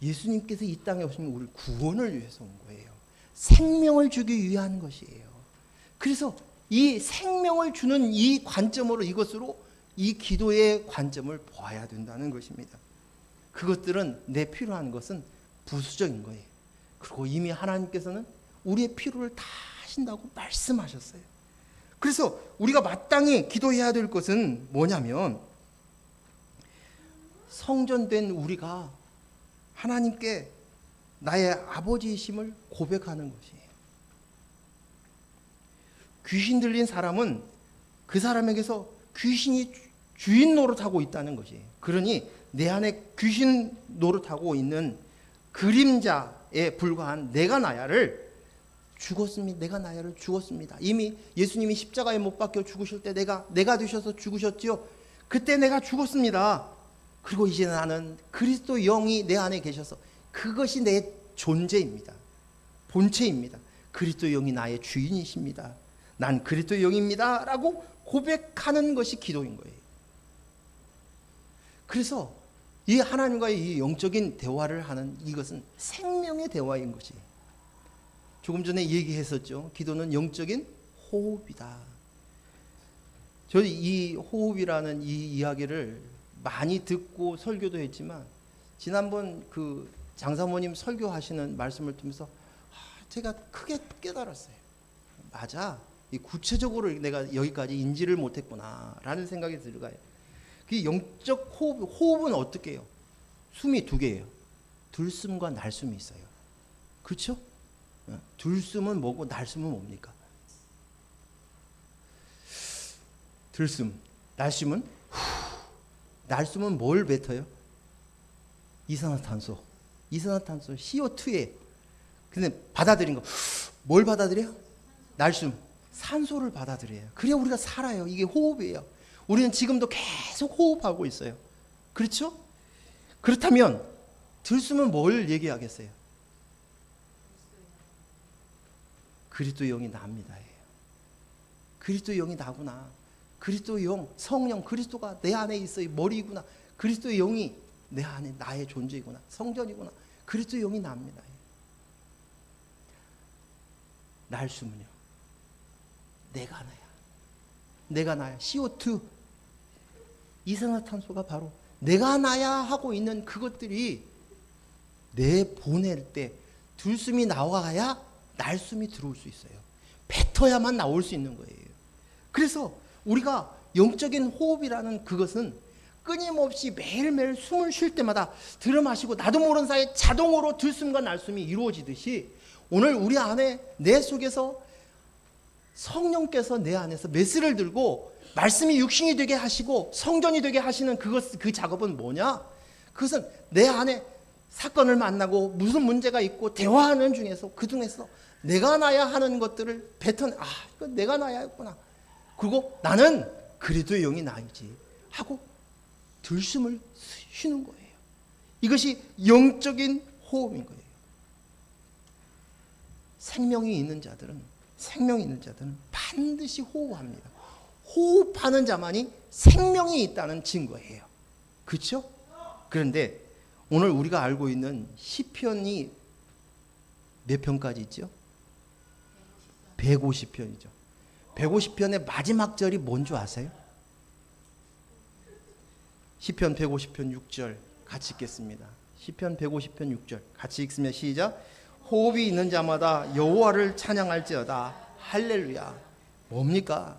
예수님께서 이 땅에 오시면 우리 구원을 위해서 온 거예요. 생명을 주기 위한 것이에요. 그래서 이 생명을 주는 이 관점으로, 이것으로 이 기도의 관점을 보아야 된다는 것입니다. 그것들은 내 필요한 것은 부수적인 거예요. 그리고 이미 하나님께서는 우리의 필요를 다 하신다고 말씀하셨어요. 그래서 우리가 마땅히 기도해야 될 것은 뭐냐면 성전된 우리가 하나님께 나의 아버지이심을 고백하는 것이에요. 귀신 들린 사람은 그 사람에게서 귀신이 주인 노릇하고 있다는 것이에요. 그러니 내 안에 귀신 노릇하고 있는 그림자에 불과한 내가 나야를 죽었습니다. 내가 나야를 죽었습니다. 이미 예수님이 십자가에 못 박혀 죽으실 때 내가 되셔서 죽으셨지요. 그때 내가 죽었습니다. 그리고 이제 나는 그리스도 영이 내 안에 계셔서 그것이 내 존재입니다. 본체입니다. 그리스도 영이 나의 주인이십니다. 난 그리스도 영입니다. 라고 고백하는 것이 기도인 거예요. 그래서 이 하나님과의 이 영적인 대화를 하는 이것은 생명의 대화인 것이에요. 조금 전에 얘기했었죠. 기도는 영적인 호흡이다. 저희 이 호흡이라는 이 이야기를 많이 듣고 설교도 했지만 지난번 그 장사모님 설교하시는 말씀을 통해서 제가 크게 깨달았어요. 맞아. 이 구체적으로 내가 여기까지 인지를 못했구나라는 생각이 들어가요. 그 영적 호흡은 어떻게 해요? 숨이 두 개예요. 들숨과 날숨이 있어요. 그렇죠? 들숨은 뭐고 날숨은 뭡니까? 들숨, 날숨은 날숨은 뭘 뱉어요? 이산화탄소 CO2에. 근데 받아들인 거 뭘 받아들여요? 날숨, 산소를 받아들여요. 그래야 우리가 살아요. 이게 호흡이에요. 우리는 지금도 계속 호흡하고 있어요. 그렇죠? 그렇다면 들숨은 뭘 얘기하겠어요? 그리스도 영이 납니다. 그리스도 영이 나구나. 그리스도 영, 성령, 그리스도가 내 안에 있어요. 머리구나. 그리스도 영이 내 안에 나의 존재이구나. 성전이구나. 그리스도 영이 납니다. 날숨은요. 내가 나야. CO2, 이산화탄소가 바로 내가 나야 하고 있는 그것들이 내 보낼 때 들숨이 나와야 날숨이 들어올 수 있어요. 뱉어야만 나올 수 있는 거예요. 그래서 우리가 영적인 호흡이라는 그것은 끊임없이 매일매일 숨을 쉴 때마다 들어 마시고 나도 모르는 사이에 자동으로 들숨과 날숨이 이루어지듯이 오늘 우리 안에 내 속에서 성령께서 내 안에서 메스를 들고 말씀이 육신이 되게 하시고 성전이 되게 하시는 그 작업은 뭐냐? 그것은 내 안에 사건을 만나고 무슨 문제가 있고 대화하는 중에서 그 중에서 내가 나야 하는 것들을 뱉어내. 이거 내가 나야 했구나. 그리고 나는 그리스도의 영이 나이지 하고 들숨을 쉬는 거예요. 이것이 영적인 호흡인 거예요. 생명이 있는 자들은 반드시 호흡합니다. 호흡하는 자만이 생명이 있다는 증거예요. 그렇죠? 그런데 오늘 우리가 알고 있는 시편이 몇 편까지 있죠? 150편이죠. 150편의 마지막 절이 뭔지 아세요? 시편 150편 6절 같이 읽겠습니다. 시편 150편 6절 같이 읽으면 시작. 호흡이 있는 자마다 여호와를 찬양할지어다. 할렐루야. 뭡니까?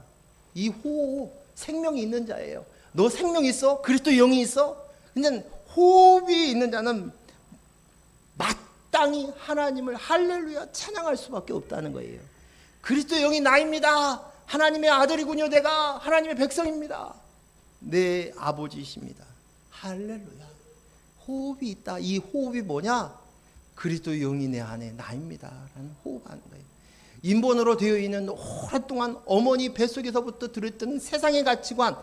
이 호흡, 생명이 있는 자예요. 너 생명 있어? 그리스도 영이 있어? 그냥 호흡이 있는 자는 마땅히 하나님을 할렐루야 찬양할 수밖에 없다는 거예요. 그리스도 영이 나입니다. 하나님의 아들이군요. 내가 하나님의 백성입니다. 내 아버지이십니다. 할렐루야. 호흡이 있다. 이 호흡이 뭐냐? 그리스도 영이 내 안에 나입니다 라는 호흡하는 거예요. 인본으로 되어 있는 오랫동안 어머니 뱃속에서부터 들었던 세상의 가치관,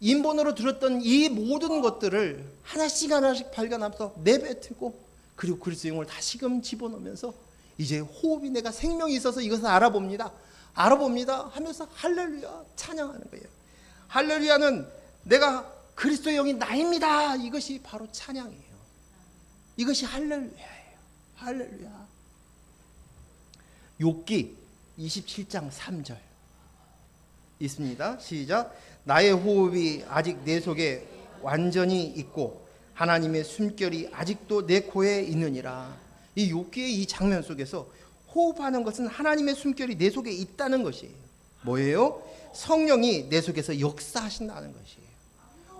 인본으로 들었던 이 모든 것들을 하나씩 발견하면서 내뱉고, 그리고 그리스도 영을 다시금 집어넣으면서 이제 호흡이, 내가 생명이 있어서 이것을 알아봅니다 하면서 할렐루야 찬양하는 거예요. 할렐루야는 내가 그리스도의 영이 나입니다. 이것이 바로 찬양이에요. 이것이 할렐루야예요. 할렐루야. 욥기 27장 3절 있습니다. 시작. 나의 호흡이 아직 내 속에 완전히 있고 하나님의 숨결이 아직도 내 코에 있느니라. 이 욥기의 이 장면 속에서 호흡하는 것은 하나님의 숨결이 내 속에 있다는 것이에요. 뭐예요? 성령이 내 속에서 역사하신다는 것이에요.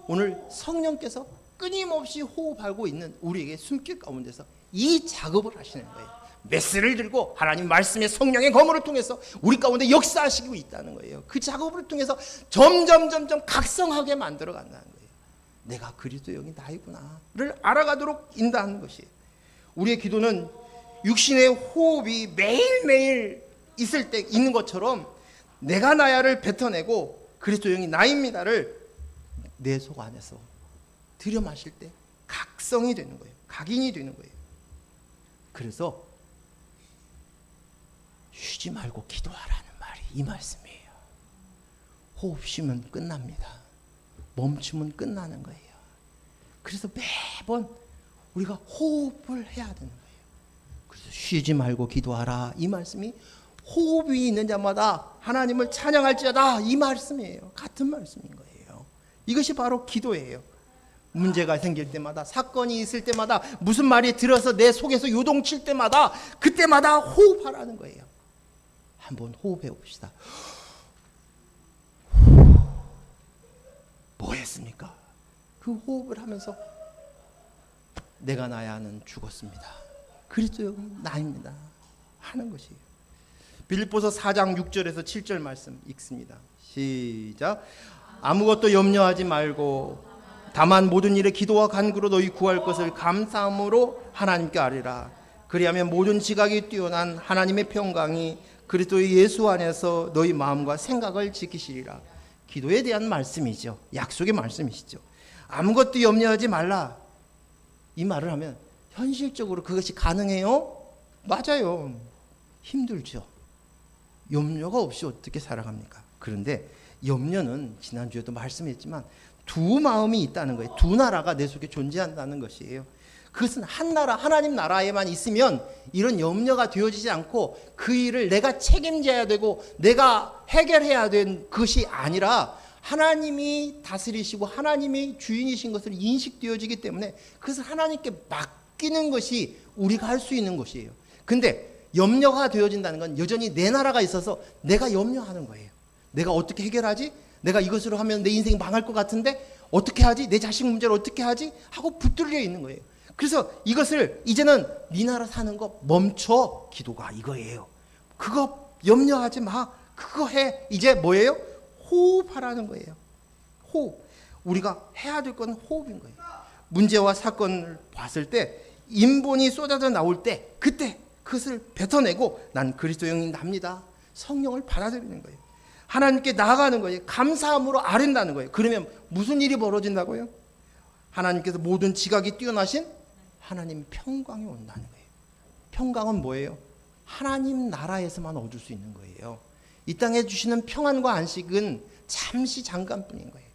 오늘 성령께서 끊임없이 호흡하고 있는 우리에게 숨길 가운데서 이 작업을 하시는 거예요. 메스를 들고 하나님 말씀의 성령의 검을 통해서 우리 가운데 역사하시고 있다는 거예요. 그 작업을 통해서 점점 각성하게 만들어 간다는 거예요. 내가 그리스도 영이 나이구나를 알아가도록 인도하는 것이에요. 우리의 기도는 육신의 호흡이 매일매일 있을 때 있는 것처럼 내가 나야를 뱉어내고 그리스도 영이 나입니다를 내 속 안에서 들여 마실 때 각성이 되는 거예요. 각인이 되는 거예요. 그래서 쉬지 말고 기도하라는 말이 이 말씀이에요. 호흡 쉬면 끝납니다. 멈추면 끝나는 거예요. 그래서 매번 우리가 호흡을 해야 되는 거예요. 그래서 쉬지 말고 기도하라 이 말씀이 호흡이 있는 자마다 하나님을 찬양할지어다 이 말씀이에요. 같은 말씀인 거예요. 이것이 바로 기도예요. 문제가 생길 때마다, 사건이 있을 때마다, 무슨 말이 들어서 내 속에서 요동칠 때마다, 그때마다 호흡하라는 거예요. 한번 호흡해 봅시다. 뭐 했습니까? 그 호흡을 하면서 내가 나야는 죽었습니다. 그리스도 영이 나입니다 하는 것이에요. 빌립보서 4장 6절에서 7절 말씀 읽습니다. 시작. 아무것도 염려하지 말고 다만 모든 일에 기도와 간구로 너희 구할 것을 감사함으로 하나님께 아뢰라. 그리하면 모든 지각이 뛰어난 하나님의 평강이 그리스도의 예수 안에서 너희 마음과 생각을 지키시리라. 기도에 대한 말씀이죠. 약속의 말씀이시죠. 아무것도 염려하지 말라. 이 말을 하면 현실적으로 그것이 가능해요? 맞아요. 힘들죠. 염려가 없이 어떻게 살아갑니까? 그런데 염려는 지난주에도 말씀했지만 두 마음이 있다는 거예요. 두 나라가 내 속에 존재한다는 것이에요. 그것은 한 나라, 하나님 나라에만 있으면 이런 염려가 되어지지 않고 그 일을 내가 책임져야 되고 내가 해결해야 되는 것이 아니라 하나님이 다스리시고 하나님이 주인이신 것을 인식되어지기 때문에 그것을 하나님께 맡기는 것이 우리가 할 수 있는 것이에요. 근데 염려가 되어진다는 건 여전히 내 나라가 있어서 내가 염려하는 거예요. 내가 어떻게 해결하지? 내가 이것으로 하면 내 인생이 망할 것 같은데 어떻게 하지? 내 자식 문제를 어떻게 하지? 하고 붙들려 있는 거예요. 그래서 이것을 이제는 네 나라 사는 거 멈춰. 기도가 이거예요. 그거 염려하지 마. 그거 해. 이제 뭐예요? 호흡하라는 거예요. 호흡. 우리가 해야 될 건 호흡인 거예요. 문제와 사건을 봤을 때 인본이 쏟아져 나올 때 그때 그것을 뱉어내고 난 그리스도 영이 납니다. 성령을 받아들이는 거예요. 하나님께 나아가는 거예요. 감사함으로 아른다는 거예요. 그러면 무슨 일이 벌어진다고요? 하나님께서 모든 지각이 뛰어나신 하나님 평강이 온다는 거예요. 평강은 뭐예요? 하나님 나라에서만 얻을 수 있는 거예요. 이 땅에 주시는 평안과 안식은 잠시 잠깐뿐인 거예요.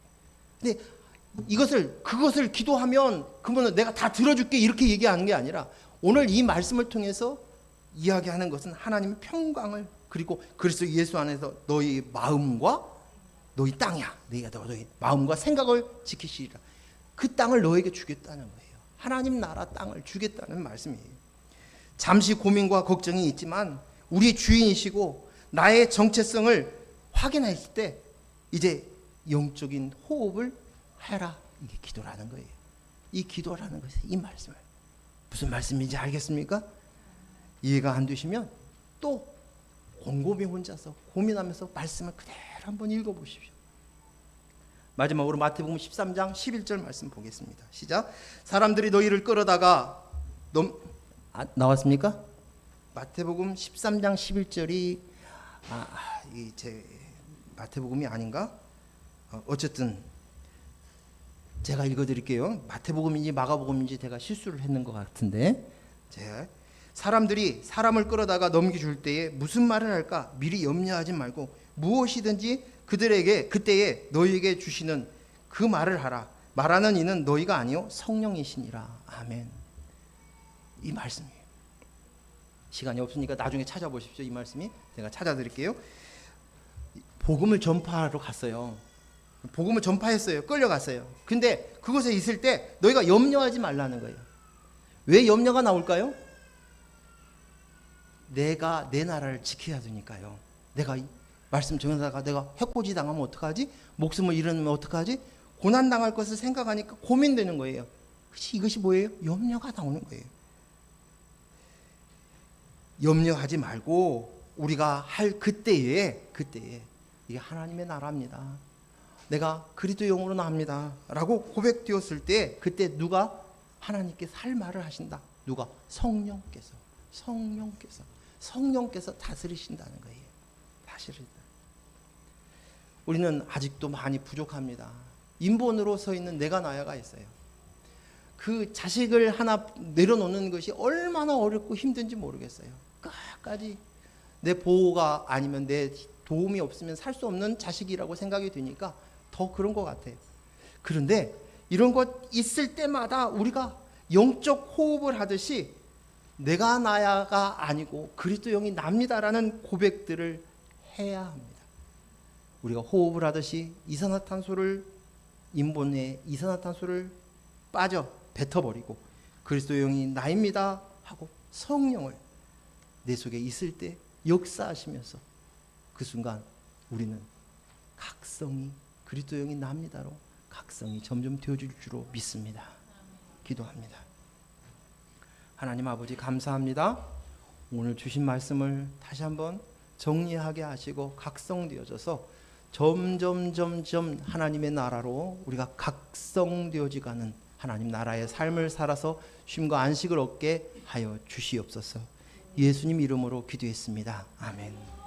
근데 그것을 기도하면 그러면 내가 다 들어줄게 이렇게 얘기하는 게 아니라 오늘 이 말씀을 통해서 이야기하는 것은 하나님의 평강을 그리고 그리스도 예수 안에서 너희 마음과 너희 땅이야. 너희 마음과 생각을 지키시리라. 그 땅을 너에게 주겠다는 거예요. 하나님 나라 땅을 주겠다는 말씀이에요. 잠시 고민과 걱정이 있지만 우리 주인이시고 나의 정체성을 확인했을 때 이제 영적인 호흡을 해라. 이게 기도라는 거예요. 이 기도라는 것이 이 말씀을 무슨 말씀인지 알겠습니까? 이해가 안 되시면 또 곰곰이 혼자서 고민하면서 말씀을 그대로 한번 읽어보십시오. 마지막으로 마태복음 13장 11절 말씀 보겠습니다. 시작. 사람들이 너희를 끌어다가 나왔습니까? 마태복음 13장 11절이 제 마태복음이 아닌가? 어쨌든 제가 읽어드릴게요. 마태복음인지 마가복음인지 제가 실수를 했는 것 같은데 사람들이 사람을 끌어다가 넘겨줄 때에 무슨 말을 할까 미리 염려하지 말고 무엇이든지 그들에게 그때에 너희에게 주시는 그 말을 하라. 말하는 이는 너희가 아니요 성령이시니라. 아멘. 이 말씀이에요. 시간이 없으니까 나중에 찾아보십시오. 이 말씀이 제가 찾아드릴게요. 복음을 전파하러 갔어요. 복음을 전파했어요. 끌려갔어요. 근데 그곳에 있을 때 너희가 염려하지 말라는 거예요. 왜 염려가 나올까요? 내가 내 나라를 지켜야 되니까요. 내가 말씀 전하다가 내가 해코지 당하면 어떡하지? 목숨을 잃으면 어떡하지? 고난 당할 것을 생각하니까 고민되는 거예요. 이것이 뭐예요? 염려가 나오는 거예요. 염려하지 말고 우리가 할 그때에 이게 하나님의 나라입니다. 내가 그리스도 영으로 나옵니다. 라고 고백되었을 때 그때 누가 하나님께서 할 말을 하신다. 누가? 성령께서 다스리신다는 거예요. 다스리신다. 우리는 아직도 많이 부족합니다. 인본으로 서 있는 내가 나야가 있어요. 그 자식을 하나 내려놓는 것이 얼마나 어렵고 힘든지 모르겠어요. 끝까지 내 보호가 아니면 내 도움이 없으면 살 수 없는 자식이라고 생각이 드니까 더 그런 것 같아요. 그런데 이런 것 있을 때마다 우리가 영적 호흡을 하듯이 내가 나야가 아니고 그리스도 영이 납니다라는 고백들을 해야 합니다. 우리가 호흡을 하듯이 이산화탄소를 인본에 이산화탄소를 뱉어버리고 그리스도 영이 나입니다 하고 성령을 내 속에 있을 때 역사하시면서 그 순간 우리는 각성이 그리스도 영이 납니다로 각성이 점점 되어질 줄로 믿습니다. 기도합니다. 하나님 아버지 감사합니다. 오늘 주신 말씀을 다시 한번 정리하게 하시고 각성되어져서 점점 하나님의 나라로 우리가 각성되어지가는 하나님 나라의 삶을 살아서 쉼과 안식을 얻게 하여 주시옵소서. 예수님 이름으로 기도했습니다. 아멘.